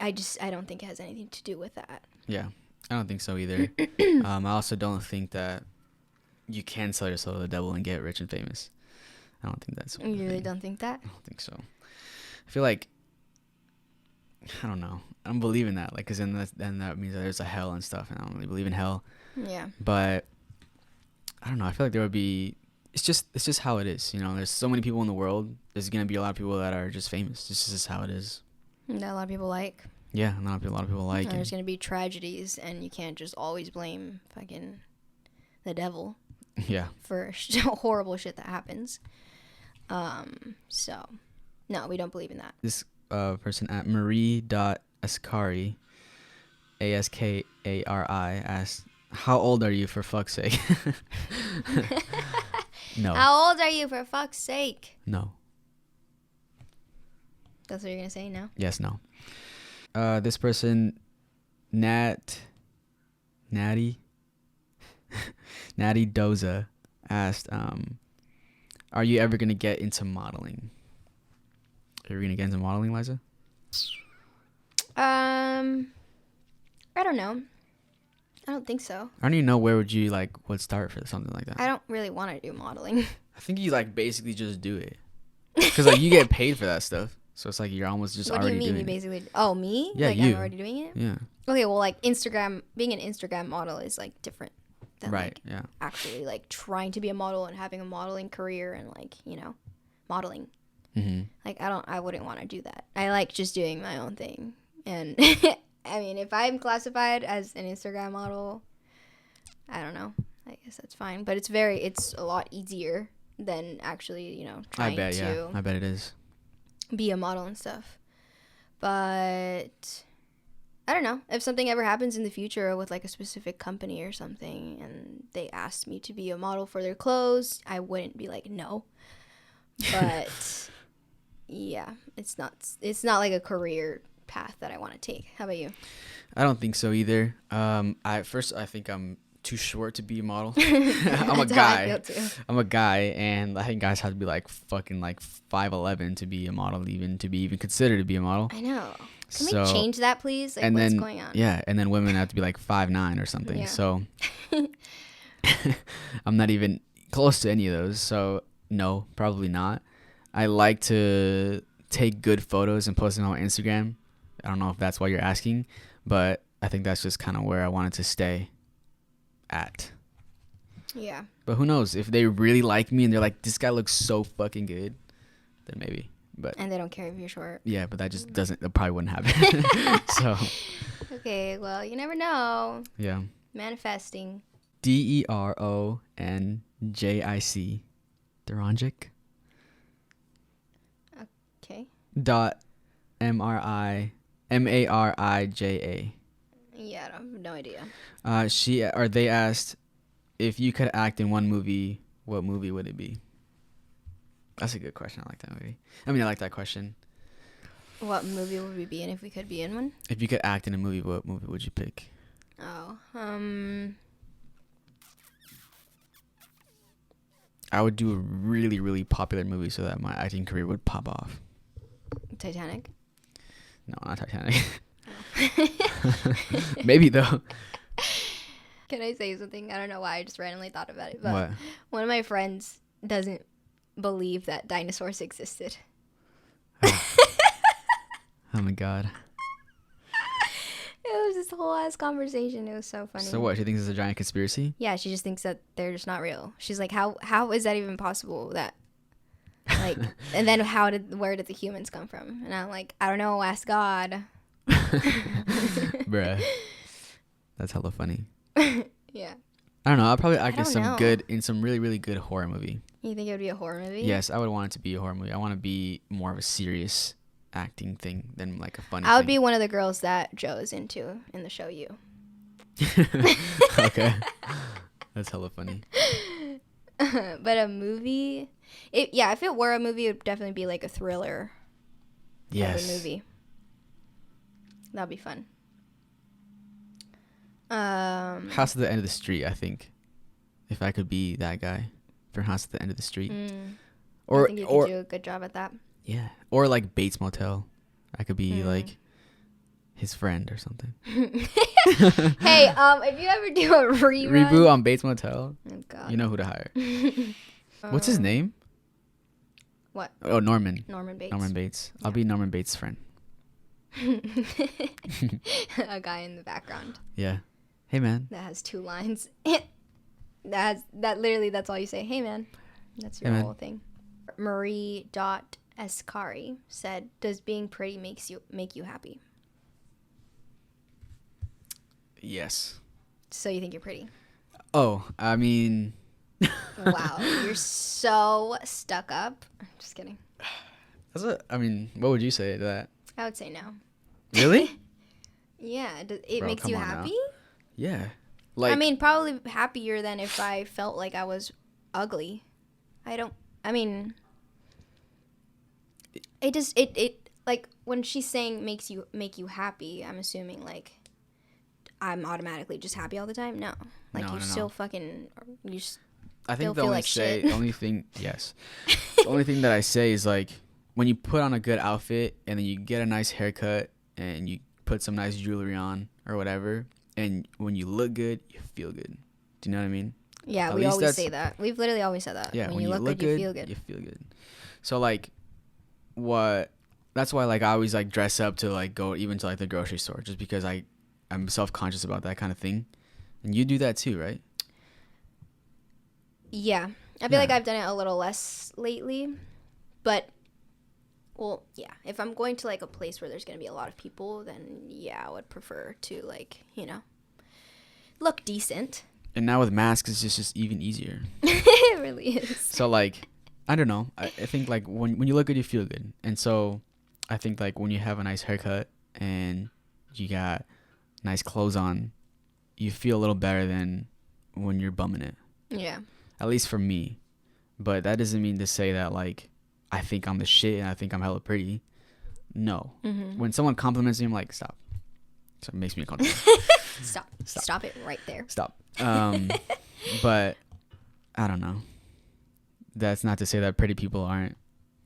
Speaker 1: I don't think it has anything to do with that.
Speaker 2: Yeah, I don't think so either. I also don't think that you can sell your soul to the devil and get rich and famous. I don't think that's
Speaker 1: you really don't think that?
Speaker 2: I don't think so. I feel like, I don't know, I don't believe in that, like, because then that means that there's a hell and stuff, and I don't really believe in hell.
Speaker 1: Yeah,
Speaker 2: but I don't know, I feel like there would be, it's just how it is, you know. There's so many people in the world. There's gonna be a lot of people that are just famous. This is how it is.
Speaker 1: That a lot of people like.
Speaker 2: Yeah, a lot of people like.
Speaker 1: And there's gonna be tragedies, and you can't just always blame fucking the devil.
Speaker 2: Yeah. For
Speaker 1: horrible shit that happens. So, no, we don't believe in that.
Speaker 2: This person at Marie.Ascari, Askari, asked, "How old are you, for fuck's sake?" No.
Speaker 1: How old are you, for fuck's sake?
Speaker 2: No.
Speaker 1: That's what you're gonna say? No?
Speaker 2: Yes, no. This person, Natty Doza, asked, "Are you ever gonna get into modeling?" Are you gonna get into modeling, Liza?
Speaker 1: I don't know. I don't think so.
Speaker 2: I don't even know where would start for something like that.
Speaker 1: I don't really want to do modeling.
Speaker 2: I think you like basically just do it, because like you get paid for that stuff, so it's like you're almost just already doing it. What do you mean?
Speaker 1: You basically? Oh, me?
Speaker 2: Yeah,
Speaker 1: like,
Speaker 2: you.
Speaker 1: I'm already doing it.
Speaker 2: Yeah.
Speaker 1: Okay, well, like Instagram, being an Instagram model is like different than
Speaker 2: right. Yeah.
Speaker 1: Actually, like trying to be a model and having a modeling career and like, you know, modeling.
Speaker 2: Mm-hmm.
Speaker 1: Like I wouldn't want to do that. I like just doing my own thing. And I mean, if I'm classified as an Instagram model, I don't know. I guess that's fine. But it's a lot easier than actually, you know, trying to.
Speaker 2: Yeah. I bet it is.
Speaker 1: Be a model and stuff. But I don't know. If something ever happens in the future with like a specific company or something and they asked me to be a model for their clothes, I wouldn't be like, no. But yeah, it's not like a career path that I want to take. How about you?
Speaker 2: I don't think so either. I think I'm too short to be a model. I'm a guy. I'm a guy, and I think guys have to be like fucking like 5'11" to be a model, even to be even considered to be a model.
Speaker 1: I know. Can we change that, please? Like, what's going on?
Speaker 2: Yeah, and then women have to be like 5'9" or something. Yeah. So I'm not even close to any of those. So no, probably not. I like to take good photos and post them on Instagram. I don't know if that's why you're asking, but I think that's just kind of where I wanted to stay at.
Speaker 1: Yeah.
Speaker 2: But who knows? If they really like me and they're like, this guy looks so fucking good, then maybe.
Speaker 1: And they don't care if you're short.
Speaker 2: Yeah, but that just doesn't. That probably wouldn't happen. So.
Speaker 1: Okay, well, you never know.
Speaker 2: Yeah.
Speaker 1: Manifesting.
Speaker 2: DERONJIC. Deronjic.
Speaker 1: Okay.
Speaker 2: .MARIJA.
Speaker 1: Yeah, I have no idea.
Speaker 2: They asked, if you could act in one movie, what movie would it be? That's a good question. I like that movie. I like that question.
Speaker 1: What movie would we be in if we could be in one?
Speaker 2: If you could act in a movie, what movie would you pick?
Speaker 1: Oh,
Speaker 2: I would do a really, really popular movie so that my acting career would pop off.
Speaker 1: Titanic?
Speaker 2: No, not Titanic. Maybe though.
Speaker 1: Can I say something? I don't know why. I just randomly thought about it. But
Speaker 2: what?
Speaker 1: One of my friends doesn't believe that dinosaurs existed.
Speaker 2: Oh my god.
Speaker 1: It was this whole ass conversation. It was so funny.
Speaker 2: So what? She thinks it's a giant conspiracy?
Speaker 1: Yeah, she just thinks that they're just not real. She's like, how is that even possible? That like, and then where did the humans come from? And I'm like, I don't know. Ask God.
Speaker 2: Bruh. That's hella funny.
Speaker 1: Yeah.
Speaker 2: I don't know. I'll probably act in some really, really good horror movie.
Speaker 1: You think it would be a horror movie?
Speaker 2: Yes, I would want it to be a horror movie. I want to be more of a serious acting thing than like a funny
Speaker 1: I would
Speaker 2: thing.
Speaker 1: be one of the girls that Joe is into in the show You.
Speaker 2: Okay. That's hella funny.
Speaker 1: But a movie, if it were a movie, it would definitely be like a thriller.
Speaker 2: Yes.
Speaker 1: Type of movie. That'd be fun.
Speaker 2: House at the End of the Street, I think. If I could be that guy for House at the End of the Street.
Speaker 1: I think you could do a good job at that.
Speaker 2: Yeah. Or like Bates Motel. I could be like his friend or something.
Speaker 1: Hey, if you ever do a
Speaker 2: reboot on Bates Motel,
Speaker 1: oh God,
Speaker 2: you know who to hire. What's his name?
Speaker 1: What?
Speaker 2: Oh, Norman.
Speaker 1: Norman Bates.
Speaker 2: Norman Bates. I'll be Norman Bates' friend.
Speaker 1: A guy in the background.
Speaker 2: Yeah. Hey man.
Speaker 1: That has 2 lines. That's all you say. Hey man. That's your whole thing. Marie.Escari said, "Does being pretty make you happy?"
Speaker 2: Yes.
Speaker 1: So you think you're pretty?
Speaker 2: Oh, I mean.
Speaker 1: Wow, you're so stuck up. Just kidding.
Speaker 2: What would you say to that?
Speaker 1: I would say no.
Speaker 2: Really?
Speaker 1: Yeah. It makes you happy?
Speaker 2: Now. Yeah. Like.
Speaker 1: I mean, probably happier than if I felt like I was ugly. It like when she's saying make you happy, I'm assuming like I'm automatically just happy all the time. No. Like no, still fucking
Speaker 2: I think the only thing the only thing that I say is like when you put on a good outfit and then you get a nice haircut and you put some nice jewelry on or whatever, and when you look good, you feel good. Do you know what I mean?
Speaker 1: Yeah, we always say that. We've literally always said that.
Speaker 2: Yeah, when you look good, you feel good. You feel good. So like, that's why like I always like dress up to like go even to like the grocery store just because I'm self-conscious about that kind of thing. And you do that too, right?
Speaker 1: Yeah. I feel like I've done it a little less lately. But, well, yeah. If I'm going to like a place where there's going to be a lot of people, then yeah, I would prefer to like, look decent.
Speaker 2: And now with masks, it's just even easier.
Speaker 1: It really is.
Speaker 2: So like, I don't know. I think like when you look good, you feel good. And so I think like when you have a nice haircut and you got nice clothes on, you feel a little better than when you're bumming it.
Speaker 1: Yeah.
Speaker 2: At least for me. But that doesn't mean to say that like I think I'm the shit and I think I'm hella pretty. No. Mm-hmm. When someone compliments me, I'm like, stop. So it makes me uncomfortable.
Speaker 1: Stop it right there.
Speaker 2: Stop. But I don't know. That's not to say that pretty people aren't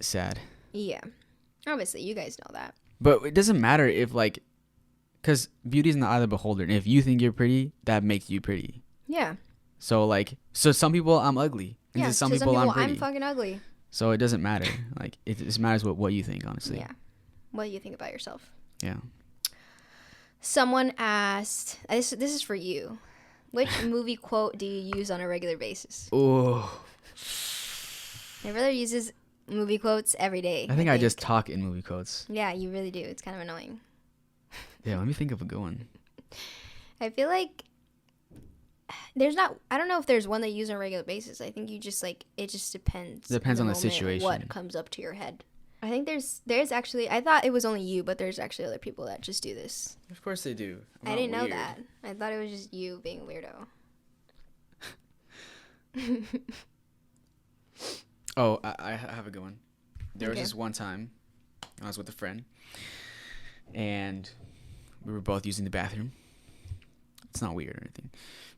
Speaker 2: sad.
Speaker 1: Yeah. Obviously, you guys know that.
Speaker 2: But it doesn't matter if like, because beauty's in the eye of the beholder. And if you think you're pretty, that makes you pretty.
Speaker 1: Yeah.
Speaker 2: So like, some people I'm ugly. And
Speaker 1: yeah.
Speaker 2: To some people I'm pretty.
Speaker 1: I'm fucking ugly.
Speaker 2: So it doesn't matter. Like it just matters what you think, honestly.
Speaker 1: Yeah. What you think about yourself.
Speaker 2: Yeah. Someone
Speaker 1: asked, this is for you. Which movie quote do you use on a regular basis?
Speaker 2: Oh.
Speaker 1: My brother uses movie quotes every day.
Speaker 2: I think I just talk in movie quotes.
Speaker 1: Yeah, you really do. It's kind of annoying.
Speaker 2: Yeah, let me think of a good one.
Speaker 1: I feel like I don't know if there's one that you use on a regular basis. I think you just like, it just depends.
Speaker 2: Depends on the situation.
Speaker 1: What comes up to your head. I think there's actually, I thought it was only you, but there's actually other people that just do this.
Speaker 2: Of course they do.
Speaker 1: I didn't know that. I thought it was just you being a weirdo.
Speaker 2: Oh, I have a good one. There was this one time I was with a friend and we were both using the bathroom. It's not weird or anything.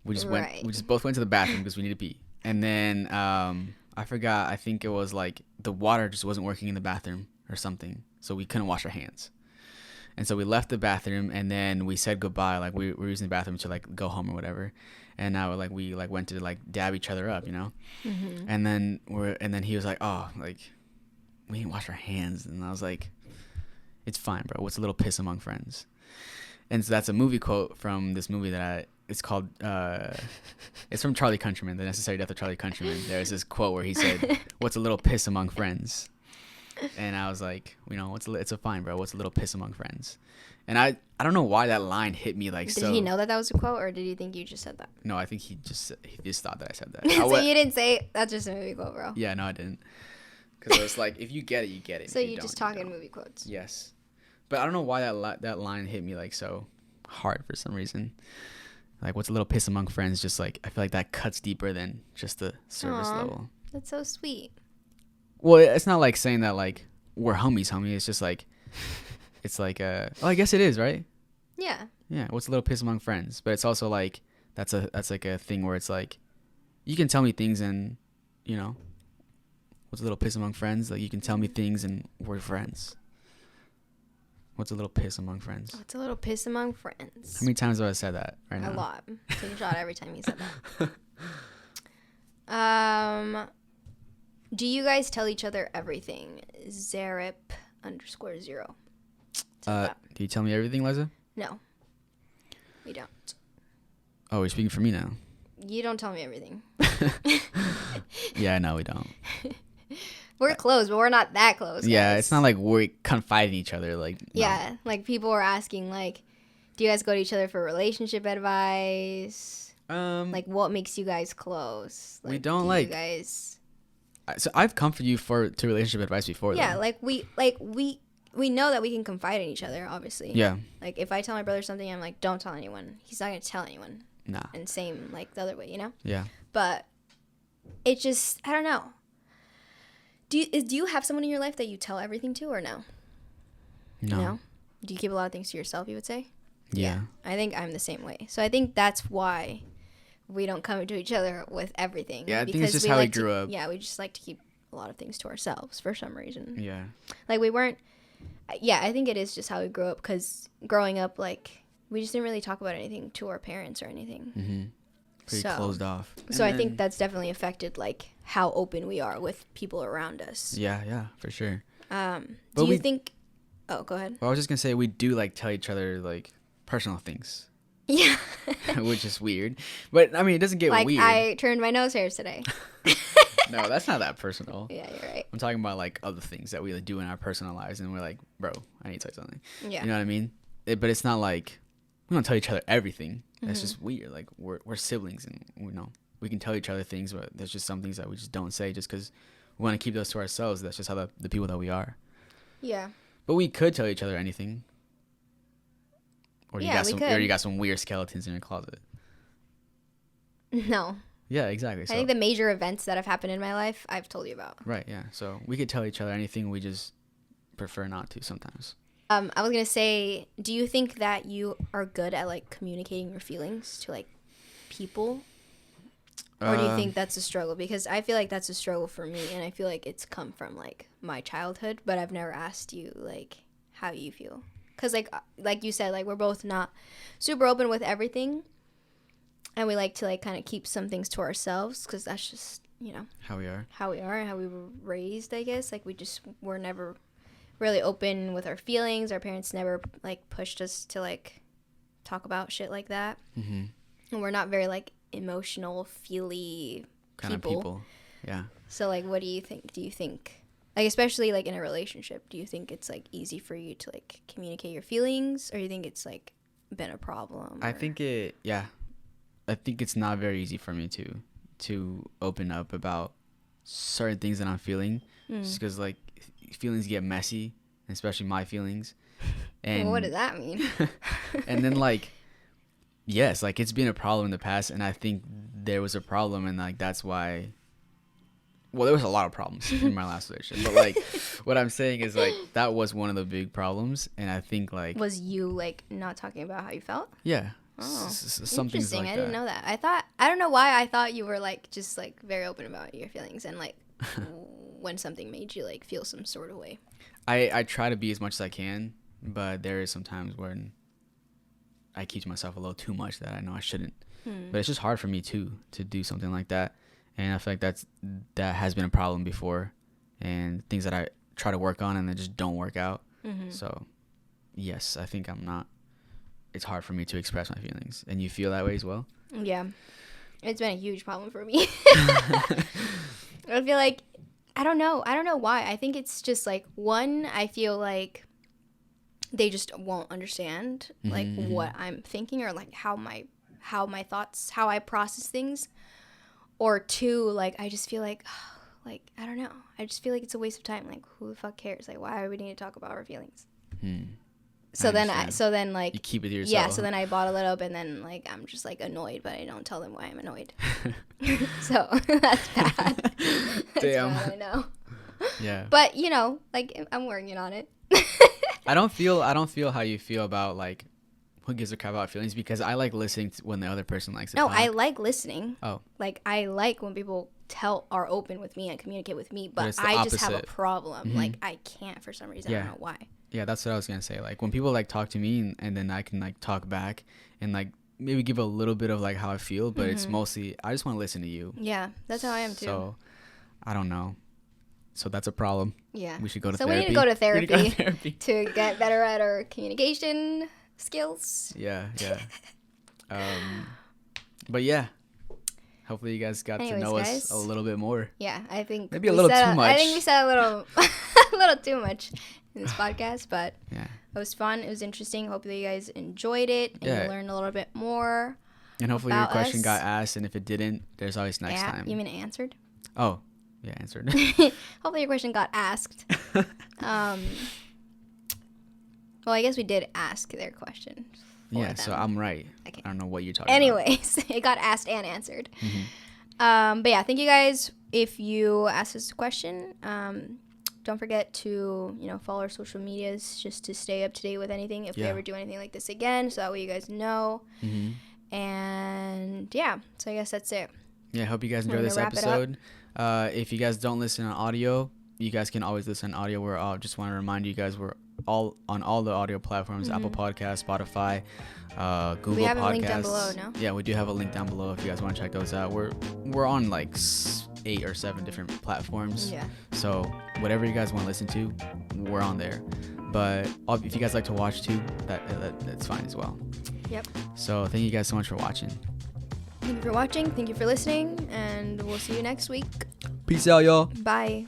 Speaker 2: We just both went to the bathroom because we needed to pee. And then I forgot, I think it was like the water just wasn't working in the bathroom or something. So we couldn't wash our hands. And so we left the bathroom and then we said goodbye. Like we were using the bathroom to like go home or whatever. and now like we like went to like dab each other up, you know. And then he was like, oh, like we didn't wash our hands, and I was like, it's fine, bro. What's a little piss among friends? And so that's a movie quote from this movie it's called it's from Charlie Countryman, The Necessary Death of Charlie Countryman. There's this quote where he said, what's a little piss among friends? And I was like, you know, it's a fine, bro. What's a little piss among friends? And I don't know why that line hit me like so.
Speaker 1: Did he know that was a quote, or did he think you just said that?
Speaker 2: No, I think he just thought that I said that.
Speaker 1: So you didn't say, that's just a movie quote, bro.
Speaker 2: Yeah, no, I didn't. Because it's like, if you get it, you get it.
Speaker 1: So you just talking movie quotes.
Speaker 2: Yes. But I don't know why that line hit me like so hard for some reason. Like, what's a little piss among friends? Just like, I feel like that cuts deeper than just the service level.
Speaker 1: That's so sweet.
Speaker 2: Well, it's not like saying that like we're homies. It's just like, it's like I guess it is, right?
Speaker 1: Yeah.
Speaker 2: Yeah. What's a little piss among friends? But it's also like that's like a thing where it's like, you can tell me things and, you know, what's a little piss among friends? Like, you can tell me things and we're friends. What's a little piss among friends?
Speaker 1: What's a little piss among friends?
Speaker 2: How many times have I said that right now?
Speaker 1: A lot. Take a shot every time you said that. Do you guys tell each other everything? Zerip_0.
Speaker 2: Do you tell me everything, Liza?
Speaker 1: No. We don't.
Speaker 2: Oh, you're speaking for me now.
Speaker 1: You don't tell me everything.
Speaker 2: Yeah, no, we don't.
Speaker 1: We're close, but we're not that close. Guys.
Speaker 2: Yeah, it's not like we're confiding each other. Like, no.
Speaker 1: Yeah, like people were asking, like, do you guys go to each other for relationship advice? Like, what makes you guys close? Like,
Speaker 2: we don't like.
Speaker 1: You guys.
Speaker 2: So I've come for you to relationship advice before.
Speaker 1: Yeah,
Speaker 2: though.
Speaker 1: we know that we can confide in each other. Obviously.
Speaker 2: Yeah.
Speaker 1: Like, if I tell my brother something, I'm like, don't tell anyone. He's not gonna tell anyone.
Speaker 2: Nah.
Speaker 1: And same like the other way, you know.
Speaker 2: Yeah.
Speaker 1: But it just, I don't know. Do you have someone in your life that you tell everything to, or no? No. Do you keep a lot of things to yourself, you would say?
Speaker 2: Yeah.
Speaker 1: I think I'm the same way. So I think that's why we don't come to each other with everything.
Speaker 2: Yeah, I think it's just how we grew up.
Speaker 1: Yeah, we just like to keep a lot of things to ourselves for some reason.
Speaker 2: Yeah.
Speaker 1: Like we weren't, yeah, I think it is just how we grew up, because growing up, like, we just didn't really talk about anything to our parents or anything.
Speaker 2: Mm-hmm. Pretty closed off.
Speaker 1: So I think that's definitely affected, like, how open we are with people around us.
Speaker 2: Yeah, for sure.
Speaker 1: Do you think... Oh, go ahead.
Speaker 2: Well, I was just going to say, we do, like, tell each other, like, personal things.
Speaker 1: Yeah.
Speaker 2: Which is weird. But, I mean, it doesn't get
Speaker 1: like,
Speaker 2: weird.
Speaker 1: I turned my nose hairs today.
Speaker 2: No, that's not that personal.
Speaker 1: Yeah, you're right.
Speaker 2: I'm talking about, like, other things that we like, do in our personal lives, and we're like, bro, I need to tell you something.
Speaker 1: Yeah.
Speaker 2: You know what I mean? But it's not like... We don't tell each other everything. That's just weird. Like, we're siblings, and we can tell each other things, but there's just some things that we just don't say just because we want to keep those to ourselves. That's just how the people that we are.
Speaker 1: Yeah.
Speaker 2: But we could tell each other anything. Or you got some weird skeletons in your closet.
Speaker 1: No.
Speaker 2: Yeah, exactly.
Speaker 1: I think the major events that have happened in my life, I've told you about.
Speaker 2: Right, yeah. So we could tell each other anything. We just prefer not to sometimes.
Speaker 1: I was going to say, do you think that you are good at, like, communicating your feelings to, like, people? Or do you think that's a struggle? Because I feel like that's a struggle for me, and I feel like it's come from, like, my childhood, but I've never asked you, like, how you feel. Because, like you said, like, we're both not super open with everything, and we like to, like, kind of keep some things to ourselves, because that's just, you know.
Speaker 2: How we are
Speaker 1: and how we were raised, I guess. Like, we're never really open with our feelings. Our parents never, like, pushed us to, like, talk about shit like that. Mm-hmm. And we're not very, like, emotional, feely
Speaker 2: kind of people. Yeah.
Speaker 1: So, like, what do you think? Do you think, like, especially, like, in a relationship, do you think it's, like, easy for you to, like, communicate your feelings? Or do you think it's, like, been a problem?
Speaker 2: I think it's not very easy for me to open up about certain things that I'm feeling. Just because, like, feelings get messy, especially my feelings. And
Speaker 1: well, what does that mean?
Speaker 2: And then, like, yes, like, it's been a problem in the past, and I think there was a problem, and, like, that's why. Well, there was a lot of problems in my last relationship, but, like, what I'm saying is, like, that was one of the big problems, and I think, like,
Speaker 1: was you, like, not talking about how you felt?
Speaker 2: Yeah.
Speaker 1: Oh,
Speaker 2: some things like that.
Speaker 1: I didn't know that. I don't know why I thought you were, like, just, like, very open about your feelings, and, like, when something made you, like, feel some sort of way.
Speaker 2: I try to be as much as I can, but there is some times when I keep to myself a little too much that I know I shouldn't. But it's just hard for me too to do something like that, and I feel like that has been a problem before, and things that I try to work on and they just don't work out. So yes, I think it's hard for me to express my feelings. And you feel that way as well?
Speaker 1: Yeah, it's been a huge problem for me. I feel like I don't know why. I think it's just like, one, I feel like they just won't understand like what I'm thinking, or like how my thoughts, how I process things. Or two, like I just feel like like I don't know, I just feel like it's a waste of time. Like, who the fuck cares? Like, why do we need to talk about our feelings? So then like
Speaker 2: you keep it to yourself.
Speaker 1: Yeah, so then I bottle it up, and then like I'm just like annoyed, but I don't tell them why I'm annoyed. So that's bad.
Speaker 2: Damn.
Speaker 1: That's bad, I know.
Speaker 2: Yeah.
Speaker 1: But you know, like I'm working on it.
Speaker 2: I don't feel how you feel about like who gives a crap about feelings, because I like listening to when the other person likes it.
Speaker 1: No, I like listening.
Speaker 2: Oh.
Speaker 1: Like I like when people are open with me and communicate with me, but I just have a problem. Like I can't for some reason. I don't know why.
Speaker 2: Yeah, that's what I was gonna say. Like when people like talk to me and then I can like talk back and like maybe give a little bit of like how I feel, but it's mostly I just want to listen to you.
Speaker 1: Yeah, that's how I am too.
Speaker 2: So I don't know. So that's a problem.
Speaker 1: Yeah.
Speaker 2: We should go to
Speaker 1: therapy.
Speaker 2: So we
Speaker 1: need to go to therapy to get better at our communication skills.
Speaker 2: Yeah. But yeah. Hopefully you guys got to know us a little bit more.
Speaker 1: Yeah, I think
Speaker 2: maybe a little too much.
Speaker 1: I think we said a little too much in this podcast, but
Speaker 2: yeah,
Speaker 1: it was fun. It was interesting. Hopefully you guys enjoyed it and you learned a little bit more.
Speaker 2: And hopefully your question got asked, and if it didn't, there's always next time.
Speaker 1: You mean answered?
Speaker 2: Oh, yeah, answered.
Speaker 1: Hopefully your question got asked. Well, I guess we did ask their question.
Speaker 2: Yeah, so I'm right.
Speaker 1: Okay.
Speaker 2: I don't know what you're talking
Speaker 1: Anyways, it got asked and answered. But yeah, thank you guys. If you asked us a question, don't forget to follow our social medias just to stay up to date with anything if we ever do anything like this again, so that way you guys know. And yeah, so I guess that's it.
Speaker 2: Yeah, I hope you guys enjoyed this episode. If you guys don't listen on audio, you guys can always listen on audio. We're just want to remind you guys we're all on all the audio platforms: Apple Podcasts, Spotify, Google Podcasts. We have a link down below, no? Yeah, we do have a link down below if you guys want to check those out. We're on like 8 or 7 different platforms. Yeah. So whatever you guys want to listen to, we're on there. But if you guys like to watch too, that's fine as well.
Speaker 1: Yep.
Speaker 2: So thank you guys so much for watching.
Speaker 1: Thank you for watching. Thank you for listening, and we'll see you next week.
Speaker 2: Peace out, y'all.
Speaker 1: Bye.